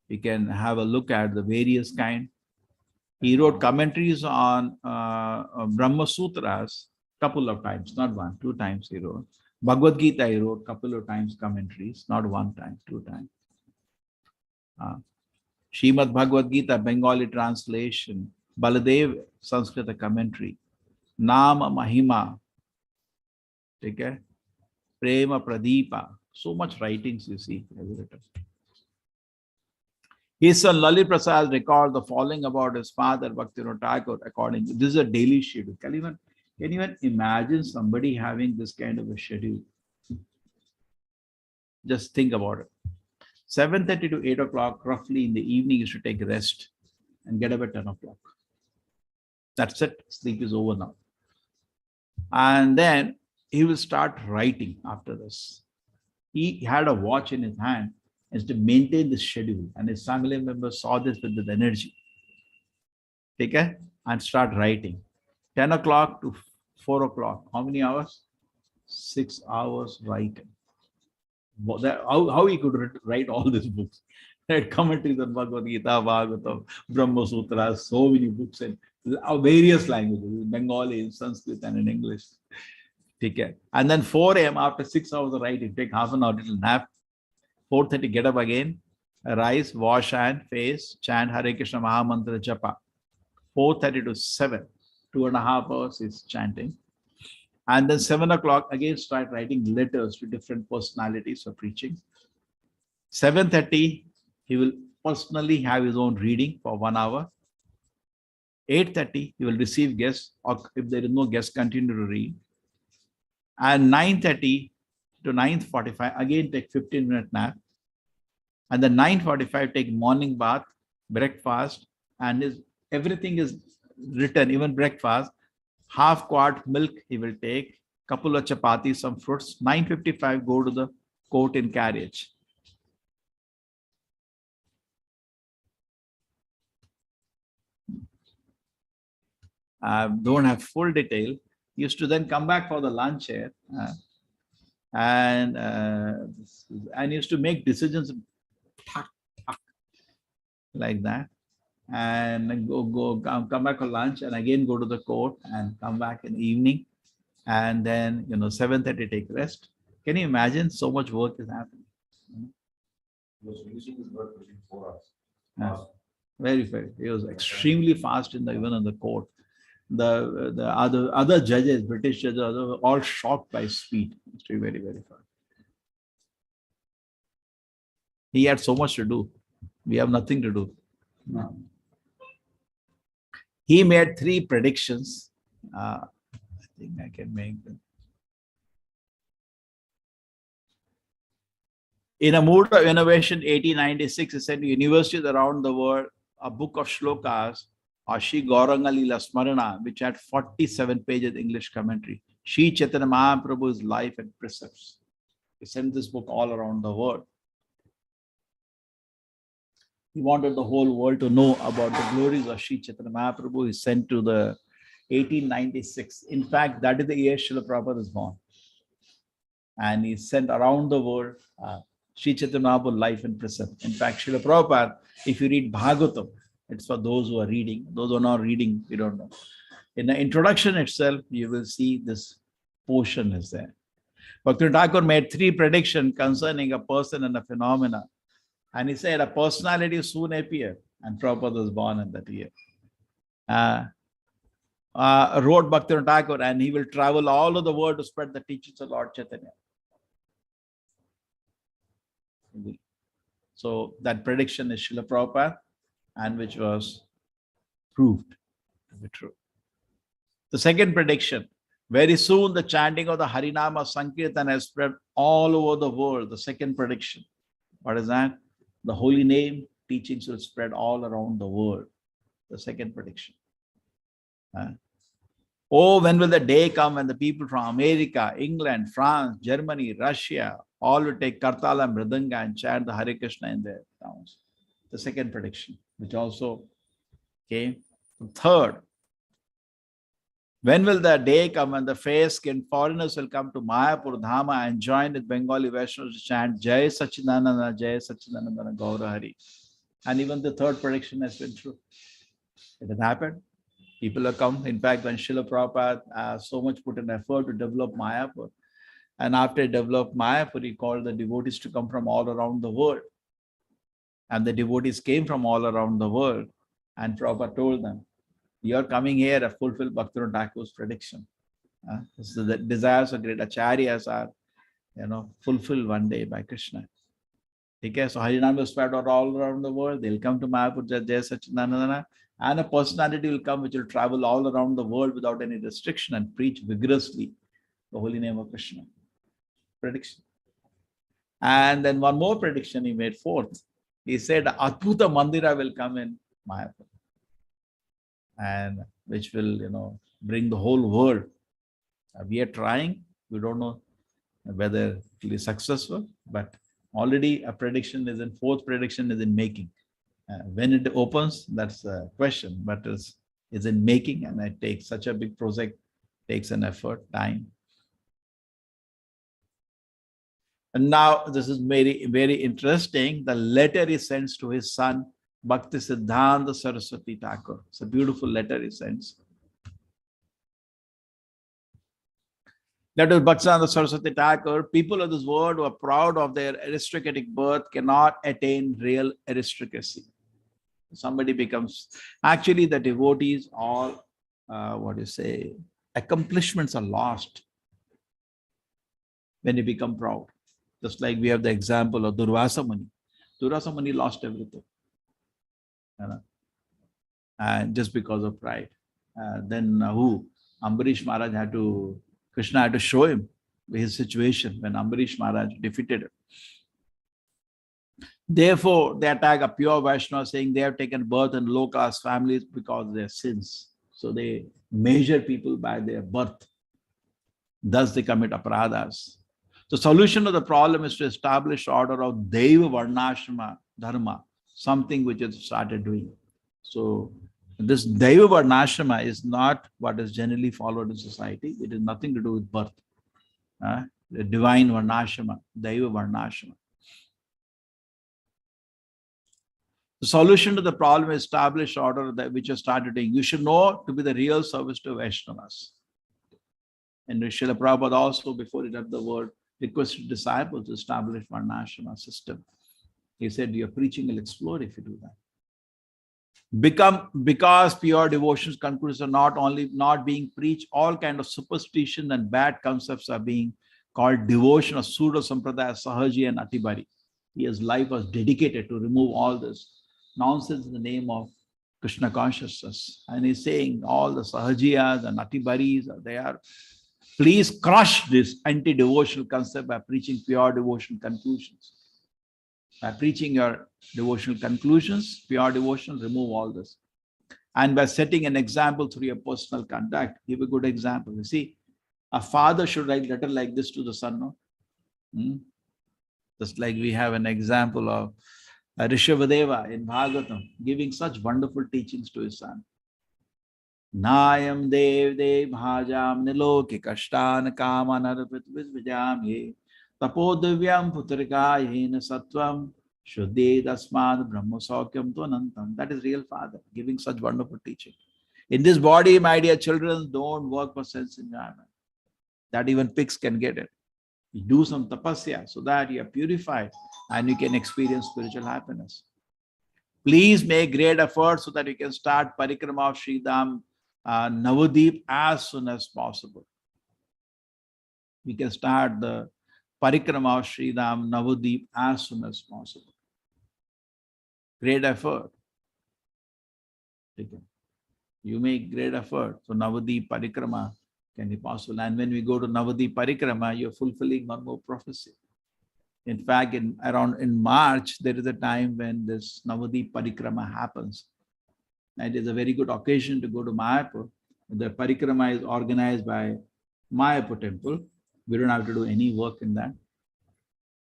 You can have a look at the various kind. He wrote commentaries on Brahma Sutras couple of times, not one, 2 times he wrote. Bhagavad Gita he wrote couple of times commentaries, not 1 time, 2 times. Srimad Bhagavad Gita Bengali translation, Baladev Sanskrit commentary, Nama Mahima, okay? Prema Pradeepa, so much writings you see. His son Lalit Prasad records the following about his father Bhaktivinoda Thakur according to this is a daily schedule. Can you even imagine somebody having this kind of a schedule? Just think about it. 7:30 to 8 o'clock, roughly in the evening, you should take a rest and get up at 10 o'clock. That's it. Sleep is over now. And then he will start writing after this. He had a watch in his hand as to maintain this schedule, and his family members saw this with the energy. Okay? And start writing. 10 o'clock to 4 o'clock. How many hours? 6 hours writing. How he could write all these books? Right? Commentaries on Bhagavad Gita, Bhagavatam, Brahma Sutras, so many books in various languages, Bengali, Sanskrit, and in English. Okay. And then 4 a.m. after 6 hours of writing, take half an hour little nap. 4:30, get up again, rise, wash hand, face, chant Hare Krishna Mahamantra Japa. 4:30 to 7, 2.5 hours is chanting. And then 7 o'clock, again start writing letters to different personalities for preaching. 7:30, he will personally have his own reading for 1 hour. 8:30, he will receive guests, or if there is no guest, continue to read. And 9:30 to 9:45, again take 15-minute nap. And then 9:45, take morning bath, breakfast, and everything is written, even breakfast. Half quart milk he will take, couple of chapatis, some fruits. 9:55 go to the court in carriage. Don't have full detail. Used to then come back for the lunch here, and used to make decisions like that, and come back for lunch, and again go to the court and come back in the evening, and then 7:30 take rest. Can you imagine? So much work is happening. He was finishing his work within 4 hours. Very, very. He was extremely fast even in the court. The other judges, British judges, were all shocked by his speed. It's very, very fast. He had so much to do. We have nothing to do. No. He made 3 predictions. I think I can make them. In a mood of innovation, 1896, he said universities around the world, a book of shlokas, Ashi Gaurangalila Smarana, which had 47 pages English commentary. Sri Chaitanya Mahaprabhu's life and precepts. He sent this book all around the world. He wanted the whole world to know about the glories of Sri Chaitanya Mahaprabhu. He sent to the 1896. In fact, that is the year Srila Prabhupada is born. And he sent around the world Sri Chaitanya Mahaprabhu's life and precept. In fact, Srila Prabhupada, if you read Bhagavatam, it's for those who are reading. Those who are not reading, we don't know. In the introduction itself, you will see this portion is there. Bhakti Thakur made 3 predictions concerning a person and a phenomena. And he said a personality soon appear. And Prabhupada was born in that year. Wrote Bhakti Thakur, and he will travel all over the world to spread the teachings of Lord Chaitanya. So that prediction is Srila Prabhupada, and which was proved to be true. The second prediction, very soon the chanting of the Harinama Sankirtan has spread all over the world. The second prediction. What is that? The holy name teachings will spread all around the world. The second prediction. Oh, when will the day come when the people from America, England, France, Germany, Russia, all will take Kartala and Mridanga and chant the Hare Krishna in their towns. The second prediction, which also came. Third, when will the day come when the fair-skinned foreigners will come to Mayapur Dhama and join with Bengali Vaishnavas to chant Jai Sachidananda, Jai Sachidananda, Gaura Hari. And even the third prediction has been true. It has happened. People have come. In fact, when Srila Prabhupada so much put an effort to develop Mayapur, and after he developed Mayapur, he called the devotees to come from all around the world. And the devotees came from all around the world. And Prabhupada told them, you are coming here to fulfill Bhaktivinoda Thakur's prediction. So the desires of great acharyas are, fulfilled one day by Krishna. Okay, so Harinam will spread out all around the world. They'll come to Mayapur, Jai Sachidananda, and a personality will come which will travel all around the world without any restriction and preach vigorously the holy name of Krishna. Prediction. And then one more prediction he made, fourth. He said Adbhuta Mandira will come in Mayapur, and which will, bring the whole world. We are trying. We don't know whether it will be successful, but already a prediction is in, fourth prediction is in making. When it opens, that's a question, but it's in making, and it takes such a big project, takes an effort, time. And now this is very, very interesting. The letter he sends to his son, Bhakti Siddhanta Saraswati Thakur. It's a beautiful letter he sends. Letter of Bhakti Siddhanta Saraswati Thakur. People of this world who are proud of their aristocratic birth cannot attain real aristocracy. Somebody becomes, actually the devotees, all, accomplishments are lost when you become proud. Just like we have the example of Durvasa Muni. Durvasa Muni lost everything. And just because of pride. Then Ambarish Maharaj Krishna had to show him his situation when Ambarish Maharaj defeated him. Therefore, they attack a pure Vaishnava, saying they have taken birth in low-caste families because of their sins. So they measure people by their birth. Thus they commit aparadhas. The solution to the problem is to establish order of Deva Varnashrama Dharma, something which is started doing. So this Deva Varnashrama is not what is generally followed in society. It has nothing to do with birth. The divine Varnashrama, Deva Varnashrama. The solution to the problem is establish order that which is started doing. You should know to be the real service to Vaishnavas. And Srila Prabhupada also, before he left the world, requested disciples to establish Varnashrama system. He said, your preaching will explode if you do that. Because pure devotions concludes are not being preached, all kind of superstition and bad concepts are being called devotion of pseudo sampradaya, sahaji and atibari. His life was dedicated to remove all this nonsense in the name of Krishna consciousness. And he's saying all the sahajiyas and atibaris, they are, please crush this anti-devotional concept by preaching pure devotional conclusions. By preaching your devotional conclusions, pure devotion, remove all this. And by setting an example through your personal conduct, give a good example. You see, a father should write a letter like this to the son, no? Just like we have an example of Rishabhadeva in Bhagavatam, giving such wonderful teachings to his son. Nayam dev dev bhajam niloki kashtan kaman arpit vijam ye tapodavyam putrikayena sattvam shuddhe dasmad brahma saukyam tvanantam. That is real father, giving such wonderful teaching. In this body, my dear children, don't work for sense enjoyment. That even pigs can get it. You do some tapasya so that you are purified and you can experience spiritual happiness. Please make great effort so that you can start parikrama of Sri Dham Navadip as soon as possible. We can start the parikrama of Sri Dham Navadip as soon as possible. Great effort. You make great effort. So Navadip parikrama can be possible. And when we go to Navadip parikrama, you're fulfilling one more prophecy. In fact, in March, there is a time when this Navadip parikrama happens. And it is a very good occasion to go to Mayapur. The parikrama is organized by Mayapur temple. We don't have to do any work in that.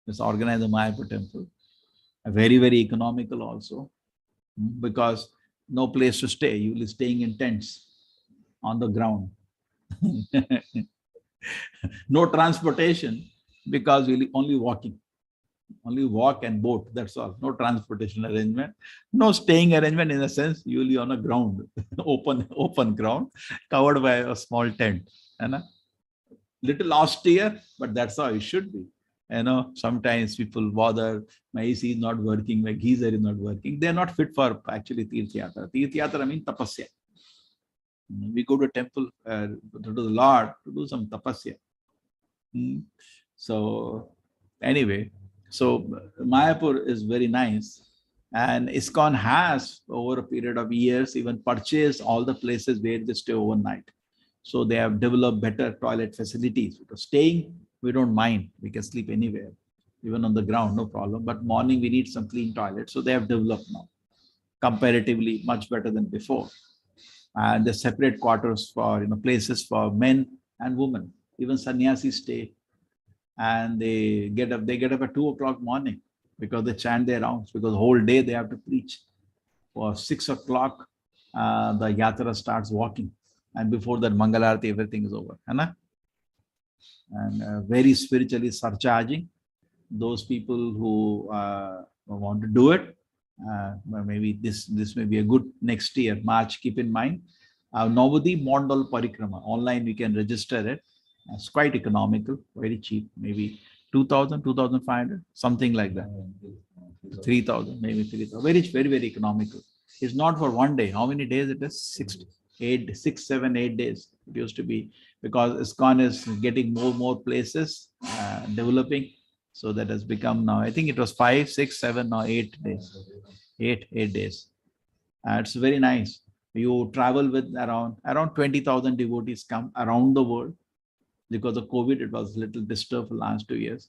It's organized in Mayapur temple. Very, very economical also, because no place to stay. You'll be staying in tents on the ground. No transportation, because we'll be only walking. Only walk and boat, that's all. No transportation arrangement. No staying arrangement, in a sense, you will be on a ground, open ground, covered by a small tent. Little austere, but that's how it should be. Sometimes people bother, my AC is not working, my geyser is not working. They're not fit for actually Tirth Yatra. Tirth Yatra means tapasya. We go to a temple to the Lord to do some tapasya. So anyway, so Mayapur is very nice, and ISKCON has over a period of years even purchased all the places where they stay overnight. So they have developed better toilet facilities, because staying, we don't mind. We can sleep anywhere, even on the ground, no problem. But morning we need some clean toilets. So they have developed now, comparatively much better than before. And the separate quarters for places for men and women. Even sannyasis stay, and they get up at 2 o'clock morning, because they chant their rounds, because the whole day they have to preach. For 6 o'clock, the yatra starts walking, and before that Mangalarati, everything is over. And very spiritually surcharging. Those people who want to do it, maybe this may be a good next year, March, keep in mind. Navadip Mondal Parikrama, online we can register it. It's quite economical, very cheap, maybe 2,000, 2,500, something like that. 3,000, maybe 3,000, very, very economical. It's not for one day. How many days it is? 6, 7, 8 days. It used to be, because ISKCON is getting more places, developing. So that has become now, I think it was 5, 6, 7 or 8 days. 8 days. It's very nice. You travel with around 20,000 devotees come around the world. Because of COVID, it was a little disturbed for the last 2 years.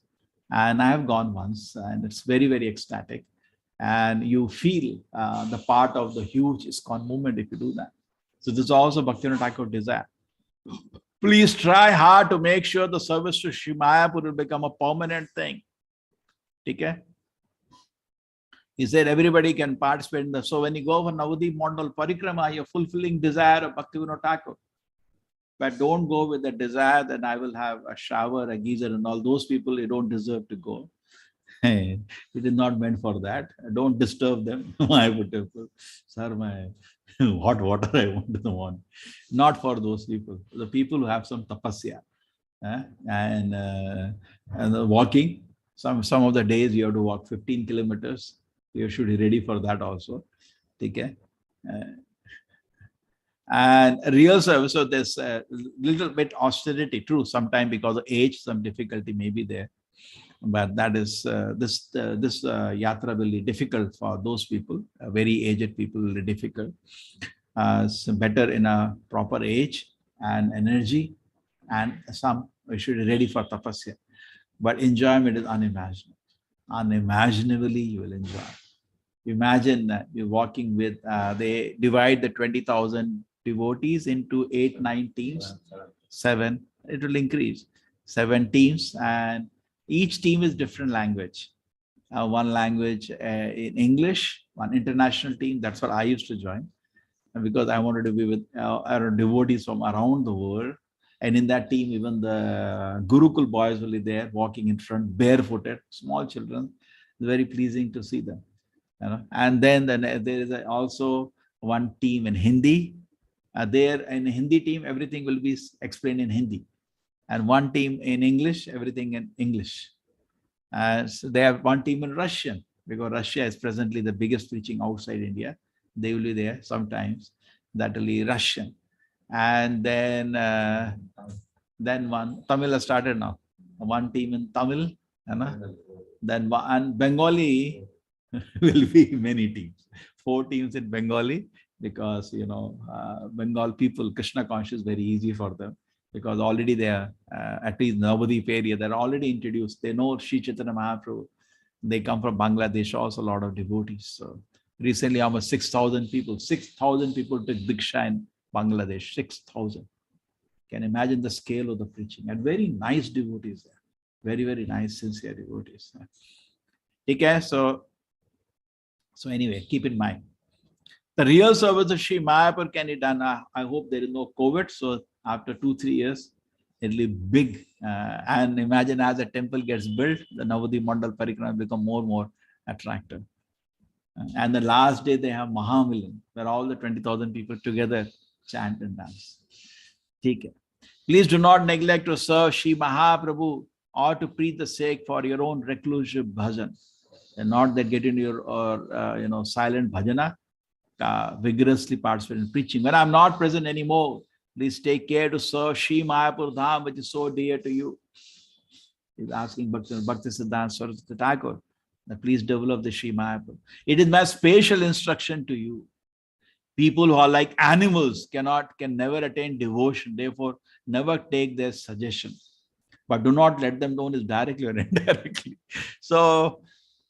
And I have gone once, and it's very, very ecstatic. and you feel the part of the huge ISKCON movement if you do that. So this is also Bhaktivinoda Thakur desire. Please try hard to make sure the service to Sri Mayapur will become a permanent thing. Okay? He said everybody can participate in the. So when you go for Navadip Mandal Parikrama, you're fulfilling desire of Bhaktivinoda Thakur. But don't go with the desire that I will have a shower, a geyser, and all those people, you don't deserve to go. It is not meant for that. Don't disturb them. I would tell, sir, my hot water I want. Not for those people. The people who have some tapasya and walking. Some of the days you have to walk 15 kilometers. You should be ready for that also. Okay. And real service, so there's a little bit austerity, true, sometimes because of age, some difficulty may be there. But that is, this yatra will be difficult for those people, very aged people will be difficult. So better in a proper age and energy, and some we should be ready for tapasya. But enjoyment is unimaginable. Unimaginably you will enjoy. Imagine that you're walking with, they divide the 20,000 devotees into 8-9 teams, 7, it will increase, 7 teams, and each team is different language. One language in English, one international team, that's what I used to join. And because I wanted to be with our devotees from around the world. And in that team, even the Gurukul boys will be there, walking in front, barefooted, small children. Very pleasing to see them. And then there is also one team in Hindi. There in the Hindi team, everything will be explained in Hindi. And one team in English, everything in English. So they have one team in Russian, because Russia is presently the biggest preaching outside India. They will be there sometimes. That will be Russian. And then one, Tamil has started now. One team in Tamil. Then and Bengali will be many teams. 4 teams in Bengali, because, Bengal people, Krishna conscious, very easy for them. Because already they are, at least Navadip area, they're already introduced. They know Sri Chaitanya Mahaprabhu. They come from Bangladesh, also a lot of devotees. So recently almost 6,000 people took Diksha in Bangladesh, 6,000. Can imagine the scale of the preaching. And very nice devotees there. Very, very nice, sincere devotees. Okay, so anyway, keep in mind. The real service of Sri Mayapur can be done. I hope there is no COVID. So after 2-3 years, it will be big. And imagine as a temple gets built, the Navadip Mandal Parikrama will become more and more attractive. And the last day they have Mahamilan, where all the 20,000 people together chant and dance. Okay. Please do not neglect to serve Sri Mahaprabhu or to preach the sake for your own reclusive bhajan. And not that get into your silent bhajana, vigorously participate in preaching. When I'm not present anymore, please take care to serve Sri Mayapur Dham, which is so dear to you. He's asking Bhakti Siddhanta Saraswati Thakur, please develop the Sri Mayapur. It is my special instruction to you. People who are like animals can never attain devotion. Therefore, never take their suggestion. But do not let them know this directly or indirectly. So,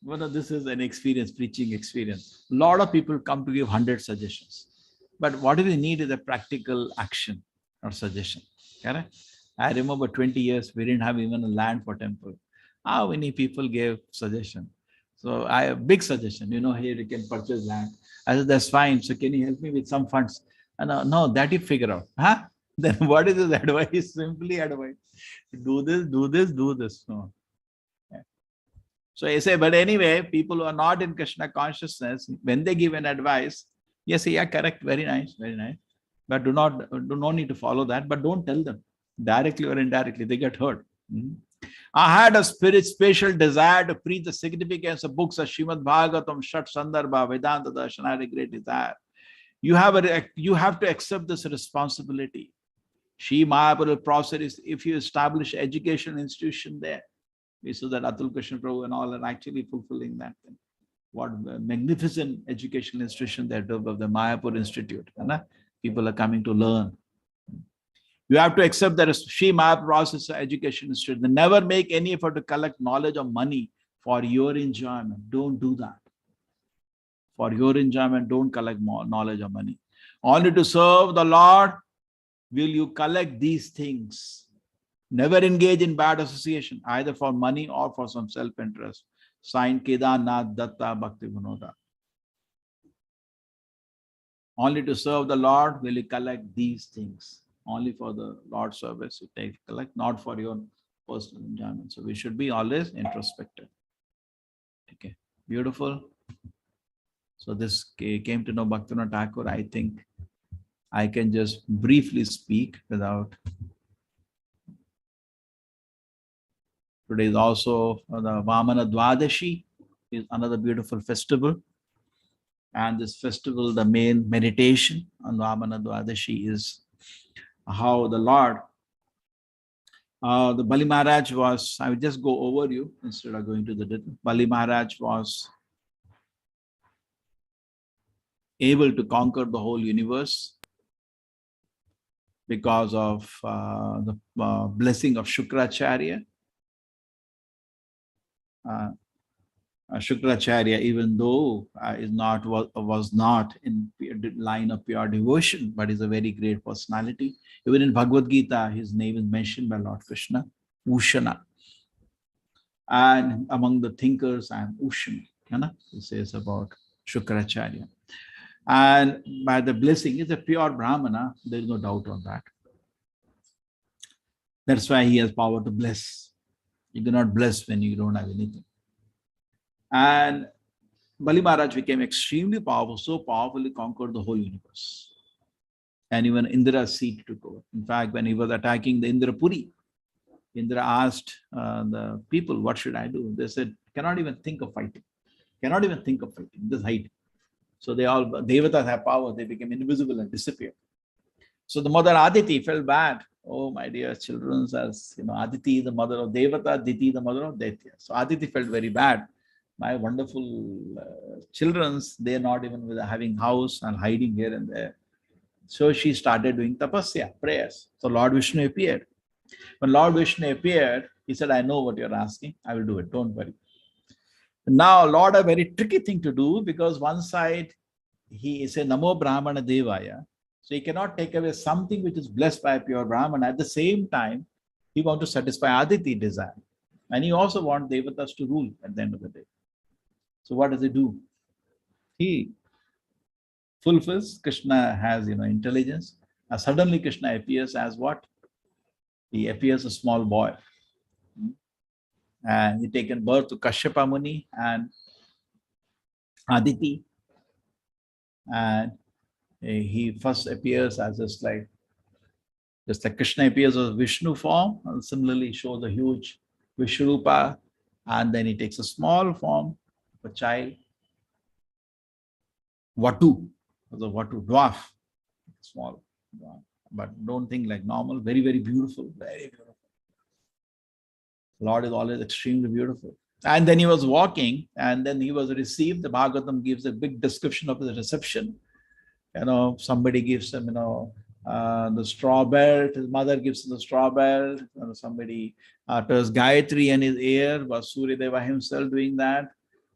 this is an experience, preaching experience. A lot of people come to give 100 suggestions. But what we need is a practical action or suggestion. Correct? I remember 20 years, we didn't have even a land for temple. How many people gave suggestion? So I have a big suggestion, here you can purchase land. I said, that's fine. So can you help me with some funds? And no, that you figure out. Huh? Then what is his advice? Simply advice. Do this, do this, do this. No. So I say, but anyway, people who are not in Krishna consciousness, when they give an advice, yes, yeah, correct, very nice, very nice. But do not need to follow that, but don't tell them directly or indirectly, they get hurt. I had a special desire to preach the significance of books of Srimad Bhagavatam, Shat Sandarbha, Vedanta Darshan. I had a great desire. You have to accept this responsibility. Sri Mayapur process, if you establish education institution there, we saw that Atul Krishna Prabhu and all are actually fulfilling that thing. What a magnificent educational institution they developed, the Mayapur Institute. People are coming to learn. You have to accept that Sri Mayapur process of education institute. They never make any effort to collect knowledge or money for your enjoyment. Don't do that. For your enjoyment, don't collect more knowledge or money. Only to serve the Lord will you collect these things. Never engage in bad association, either for money or for some self-interest. Signed, Kedarnath Datta Bhakti Vinoda. Only to serve the Lord will you collect these things. Only for the Lord's service you collect, not for your personal enjoyment. So we should be always introspective. Okay, beautiful. So this came to know Bhaktivinoda Thakur. I think I can just briefly speak without. Today is also the Vaman Dwadashi, is another beautiful festival. And this festival, the main meditation on Vaman Dwadashi is how the Lord, the Bali Maharaj was, I will just go over you instead of going to the detail. Bali Maharaj was able to conquer the whole universe because of the blessing of Shukracharya. Shukracharya, even though was not in line of pure devotion, but is a very great personality. Even in Bhagavad Gita, his name is mentioned by Lord Krishna, Ushana. And among the thinkers, I am Ushana. He says about Shukracharya. And by the blessing, he's a pure Brahmana. There is no doubt on that. That's why he has power to bless. You cannot bless when you don't have anything. And Bali Maharaj became extremely powerful, so powerfully conquered the whole universe. And even Indra's seat took over. In fact, when he was attacking the Indrapuri, Indra asked the people, what should I do? They said, cannot even think of fighting. Cannot even think of fighting, this height. So they all, Devatas have power, they became invisible and disappeared. So the mother Aditi felt bad. Oh, my dear children, as you know, Aditi is the mother of Devata, Aditi the mother of Daitya. So Aditi felt very bad. My wonderful children's, they're not even with having house and hiding here and there. So she started doing tapasya, prayers. So Lord Vishnu appeared. When Lord Vishnu appeared, he said, I know what you're asking. I will do it. Don't worry. Now, Lord, a very tricky thing to do, because one side, he is a Namo Brahmana Devaya. So he cannot take away something which is blessed by a pure Brahman. At the same time, he wants to satisfy Aditi desire. And he also wants Devatas to rule at the end of the day. So what does he do? He fulfills. Krishna has, intelligence. And suddenly Krishna appears as what? He appears a small boy. And he taken birth to Kashyapa Muni and Aditi. And he first appears as just like Krishna appears as Vishnu form, and similarly shows a huge Vishrupa, and then he takes a small form of a child, Vatu, as a Vatu, dwarf, small, but don't think like normal, very, very beautiful, very beautiful. Lord is always extremely beautiful. And then he was walking, and then he was received. The Bhagavatam gives a big description of the reception. Somebody gives him, the straw belt. His mother gives him the straw belt. Somebody utters Gayatri in his ear. Was Suryadeva himself doing that?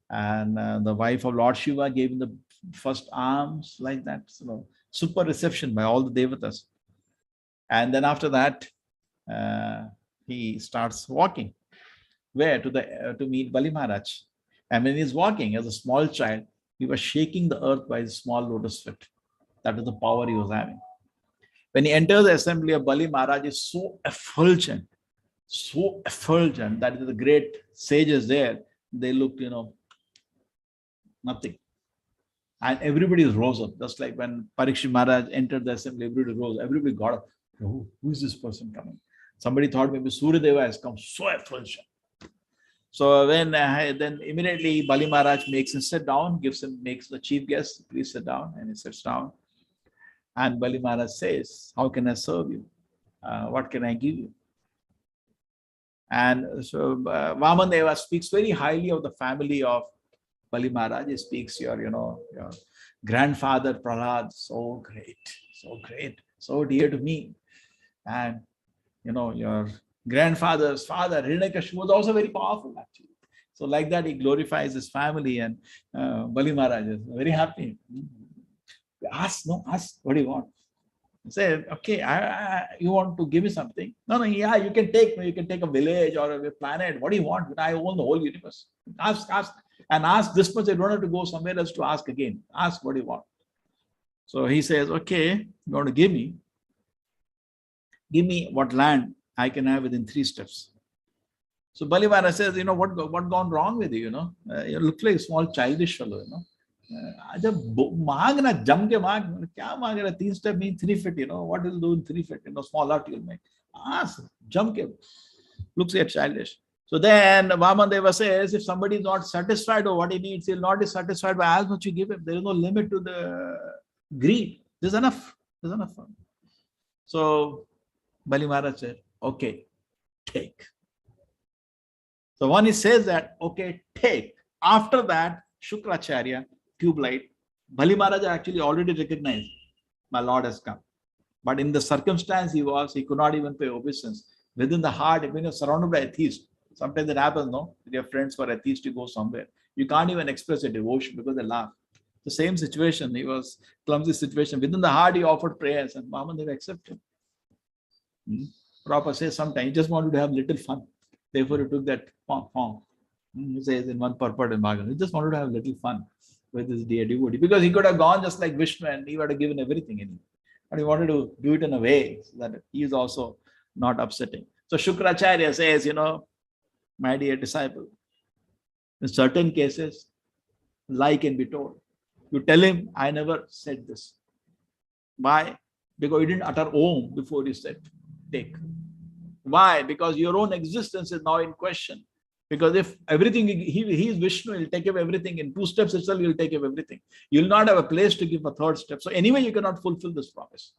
And the wife of Lord Shiva gave him the first alms, like that. So super reception by all the devatas. And then after that, he starts walking. Where? To meet Bali Maharaj. And when he's walking as a small child, he was shaking the earth by his small lotus feet. That was the power he was having. When he enters the assembly of Bali, Maharaj is so effulgent that the great sages there, they looked, nothing. And everybody rose up. Just like when Parikshit Maharaj entered the assembly, everybody rose. Everybody got up. Oh, who is this person coming? Somebody thought maybe Suryadeva has come, so effulgent. So when then immediately Bali Maharaj makes him sit down, makes the chief guest, please sit down, and he sits down. And Bali Maharaj says, how can I serve you? What can I give you? And so Vaman Deva speaks very highly of the family of Bali Maharaj. He speaks your grandfather Prahlad, so great, so dear to me. And your grandfather's father, Hiranyakashipu, was also very powerful actually. So like that, he glorifies his family, and Bali Maharaj is very happy. Ask, no, ask, what do you want? He said, okay, you want to give me something? No, yeah, you can take a village or a planet. What do you want? I own the whole universe. Ask, and ask this much. You don't have to go somewhere else to ask again. Ask what do you want. So he says, okay, you want to give me what land I can have within 3 steps. So Bali Maharaj says, what gone wrong with you? You look like a small childish fellow. जब मांग ना जम के मांग क्या मांग रहा 3 step means 3 feet. What will do in 3 feet? Small art you'll make. Ask, jam ke. Looks like childish. So then Vaman Deva says, if somebody is not satisfied with what he needs, he'll not be satisfied by as much you give him. There is no limit to the greed. There's enough. So Bali Maharaj said, okay, take. So when he says that, okay, take. After that, Shukracharya, tube light, Bali Maharaj actually already recognized my Lord has come. But in the circumstance he could not even pay obeisance. Within the heart, when you're surrounded by atheists, sometimes it happens, no? With your friends who are atheists, you go somewhere. You can't even express a devotion because they laugh. The same situation, he was clumsy situation. Within the heart, he offered prayers and Vaman Deva accepted. Prabhupada says sometimes he just wanted to have little fun. Therefore, he took that form. He says in one purport in Bhagavad, he just wanted to have little fun with his dear devotee. Because he could have gone just like Vishnu and he would have given everything in him. But he wanted to do it in a way so that he is also not upsetting. So Shukracharya says, my dear disciple, in certain cases, lie can be told. You tell him, I never said this. Why? Because you didn't utter Om before you said, take. Why? Because your own existence is now in question. Because if everything, he is Vishnu, he'll take away everything. In 2 steps itself, he'll take away everything. You'll not have a place to give a 3rd step. So anyway, you cannot fulfill this promise.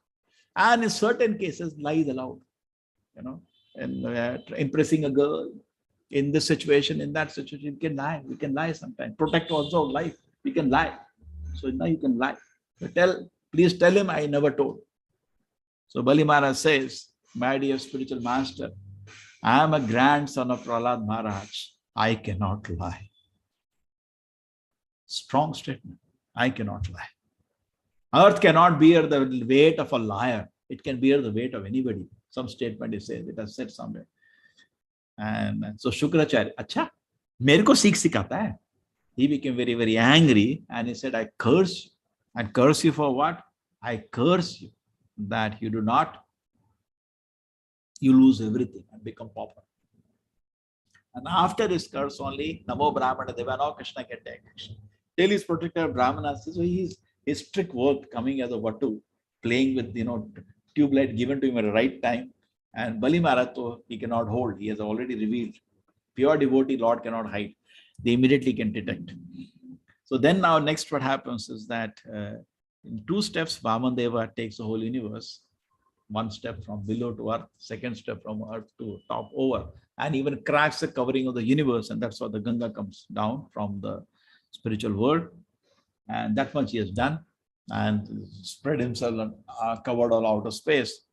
And in certain cases, lie is allowed. And impressing a girl in this situation, in that situation, you can lie. We can lie sometimes. Protect also life. We can lie. So now you can lie. Please tell him I never told. So Bali Maharaj says, my dear spiritual master, I am a grandson of Prahlad Maharaj. I cannot lie. Strong statement. I cannot lie. Earth cannot bear the weight of a liar. It can bear the weight of anybody. Some statement he says, it has said somewhere. And so Shukracharya, Acha, mere ko sikh sikhata hai. He became very, very angry and he said, I curse you. And curse you for what? I curse you that you lose everything and become pauper. And after this curse only, Namo Brahmana Devano Krishna can take action. Till his protector Brahmana says, so his trick worked, coming as a Vatu, playing with tube light given to him at the right time. And Bali Maharaj, he cannot hold. He has already revealed. Pure devotee, Lord cannot hide. They immediately can detect. So then now next what happens is that in 2 steps, Vaman Deva takes the whole universe. 1 step from below to earth, 2nd step from earth to top over, and even cracks the covering of the universe. And that's how the Ganga comes down from the spiritual world. And that much he has done and spread himself and covered all outer space.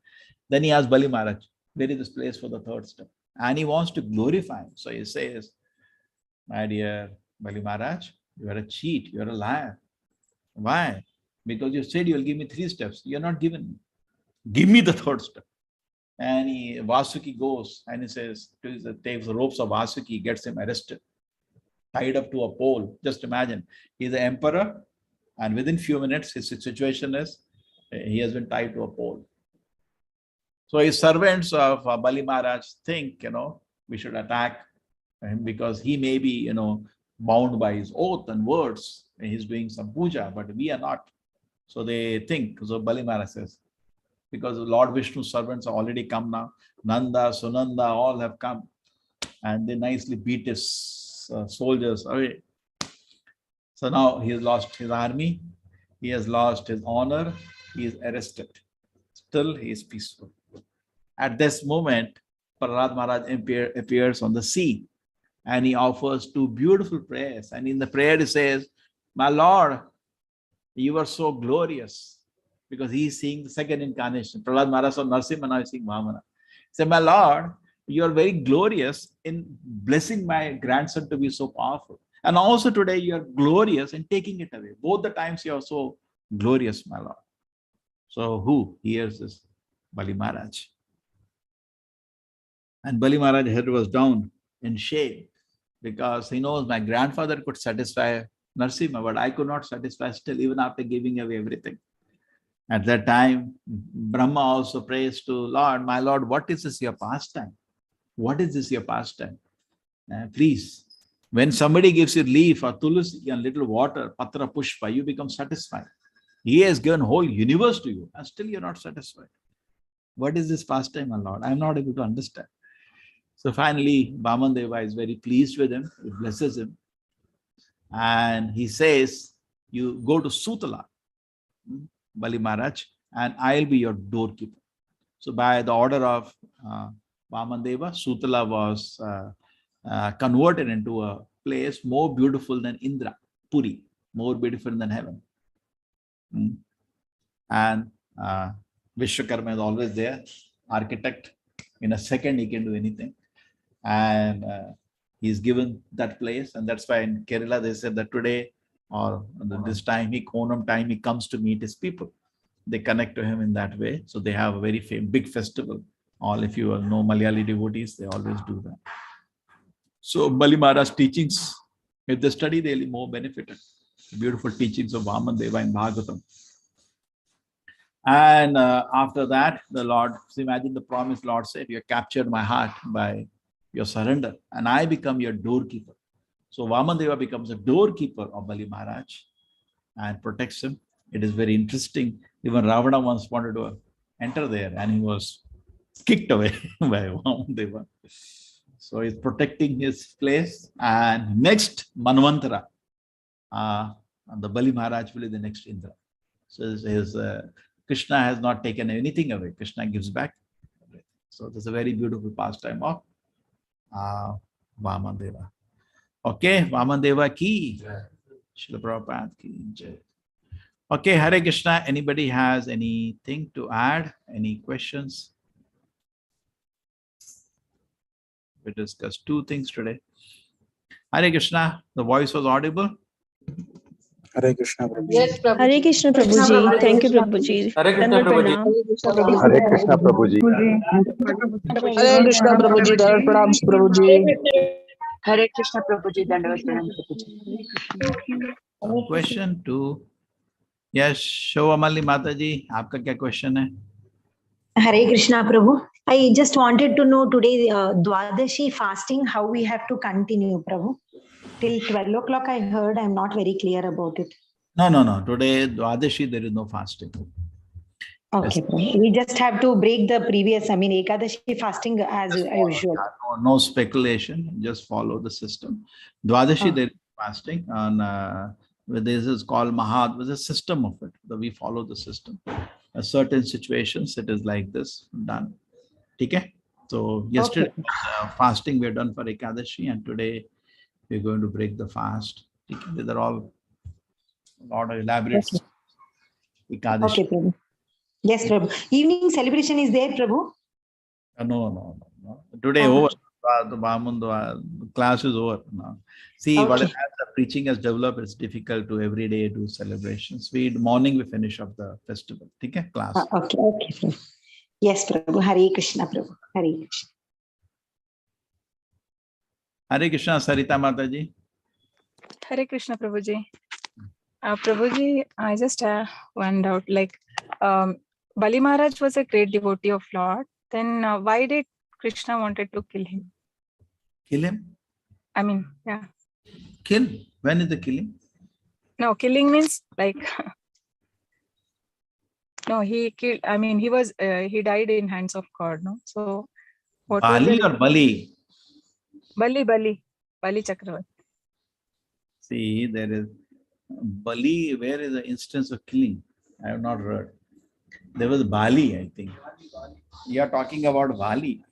Then he asks Bali Maharaj, where is this place for the 3rd step? And he wants to glorify him. So he says, my dear Bali Maharaj, you are a cheat, you are a liar. Why? Because you said you will give me 3 steps. You are not given me. Give me the 3rd step. And Vasuki goes and he says, takes the ropes of Vasuki, gets him arrested, tied up to a pole. Just imagine, he's the emperor, and within few minutes, his situation is he has been tied to a pole. So his servants of Bali Maharaj think, we should attack him because he may be, bound by his oath and words. And he's doing some puja, but we are not. So they think, so Bali Maharaj says, because Lord Vishnu's servants have already come now. Nanda, Sunanda, all have come. And they nicely beat his soldiers away. So now he has lost his army. He has lost his honor. He is arrested. Still, he is peaceful. At this moment, Prahlad Maharaj appears on the sea. And he offers 2 beautiful prayers. And in the prayer he says, my Lord, you are so glorious. Because he is seeing the 2nd incarnation. Prahlad Maharaj saw Narsimha, now he is seeing Vamana. He said, my Lord, You are very glorious in blessing my grandson to be so powerful. And also today you are glorious in taking it away. Both the times you are so glorious, my Lord. So who hears this? Bali Maharaj. And Bali Maharaj's head was down in shame because he knows my grandfather could satisfy Narsimha, but I could not satisfy still, even after giving away everything. At that time, Brahma also prays to Lord, my Lord, what is this your pastime? What is this your pastime? Please, when somebody gives you leaf or tulsi and little water, patra pushpa, you become satisfied. He has given whole universe to you, and still you're not satisfied. What is this pastime, my Lord? I'm not able to understand. So finally, Vaman Deva is very pleased with him. He blesses him. And he says, you go to Sutala, Bali Maharaj, and I'll be your doorkeeper. So by the order of Vaman Deva, Sutala was converted into a place more beautiful than Indra, Puri, more beautiful than heaven. And Vishwakarma is always there, architect. In a second, he can do anything. And he's given that place. And that's why in Kerala, they said that today or this time, Onam time, he comes to meet his people. They connect to him in that way. So they have a very big festival. All, if you know Malayali devotees, they always do that. So Bali Maharaj's teachings, if they study, they'll be more benefited. Beautiful teachings of Vaman Deva in Bhagavatam. And after that, the Lord, so imagine the promise Lord said, you have captured my heart by your surrender, and I become your doorkeeper. So Vaman Deva becomes a doorkeeper of Bali Maharaj and protects him. It is very interesting. Even Ravana once wanted to enter there, and he was kicked away by Vaman Deva. So he's protecting his place. And next Manvantara, the Bali Maharaj will be the next Indra. So his Krishna has not taken anything away. Krishna gives back. So this is a very beautiful pastime of Vaman Deva. Okay, Vaman Deva ki. Srila Prabhupada ki jai. Okay, Hare Krishna. Anybody has anything to add? Any questions? We discussed two things today. Hare Krishna. The voice was audible. Hare Krishna Prabhuji. Yes, Prabhuji. Hare Krishna Prabhuji. Thank you Prabhuji. Hare Krishna Prabhuji. Hare Krishna Prabhuji. Hare Krishna Prabhuji. Dandavat pranam Prabhuji. Hare Krishna Prabhuji. Dandavat pranam Prabhuji. Question two. Yes, Shobhamali Mataji, आपका क्या question है? Hare Krishna Prabhu. I just wanted to know today Dwadashi fasting, how we have to continue, Prabhu. Till 12 o'clock I heard, I'm not very clear about it. No. Today, Dwadashi, there is no fasting. Okay, Prabhu. We just have to break the previous, Ekadashi fasting as usual. No speculation, just follow the system. Dwadashi, there is fasting, and this is called Mahad, with a system of it. We follow the system. In certain situations, it is like this, done. Okay? So yesterday, fasting we are done for Ekadashi, and today we're going to break the fast. These are all a lot of elaborate Ekadashi. Okay, Prabhu. Yes, Prabhu. Evening celebration is there, Prabhu? No. Today over. The class is over now. See, what as the preaching has developed, it's difficult to every day do celebrations. Morning we finish up the festival. Okay, class. Okay, Prabhu. Yes, Prabhu. Hare Krishna, Prabhu. Hare Krishna. Hare Krishna, Sarita Mataji. Hare Krishna Prabhuji. Prabhuji, I just have one doubt. Like, Bali Maharaj was a great devotee of Lord. Then why did Krishna wanted to kill him? Kill him? I mean, yeah. Kill? When is the killing? No, killing means like no, he killed. I mean, he died in hands of God. No, so what Bali or Bali? Bali Chakravarti. See, there is Bali. Where is the instance of killing? I have not heard. There was Bali, I think. You are talking about Bali.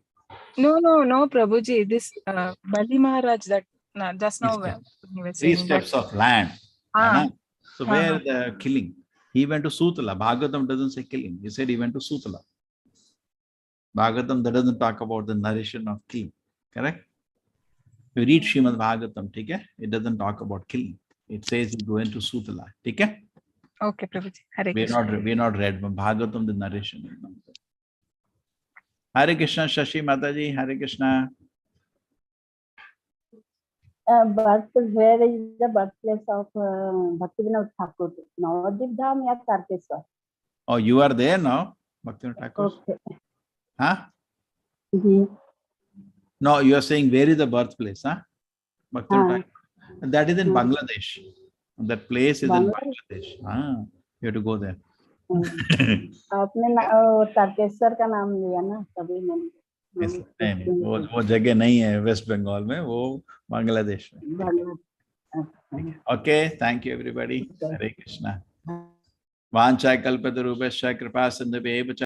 No, Prabhuji. This Bali Maharaj that just now. Three steps of land. So where the killing? He went to Sutala. Bhagavatam doesn't say killing. He said he went to Sutala. Bhagavatam, that doesn't talk about the nourishment of killing. Correct? You read Srimad Bhagavatam, okay? It doesn't talk about killing. It says you go into Sutala. Okay? Okay, Prabhuji. Hare Krishna. We're not read Bhagavatam, the narration. Hare Krishna, Shashi Mataji, Hare Krishna. Where is the birthplace of Bhakti Vinod Thakur? Navadip Dham ya Tarkeswar? Oh, you are there now, Bhakti Thakur? Okay. Huh? Ji. No, you are saying where is the birthplace, huh? Bhakti Thakur. That is in Bangladesh. That place is in Bangladesh. Ah, you have to go there. आपने तारकेश्वर का नाम लिया ना तभी मैंने वो जगह नहीं है वेस्ट बंगाल में, वो बांग्लादेश में. Okay, thank you everybody. Hare Krishna. Vancha kalpatarubhasya kripa sindhubheva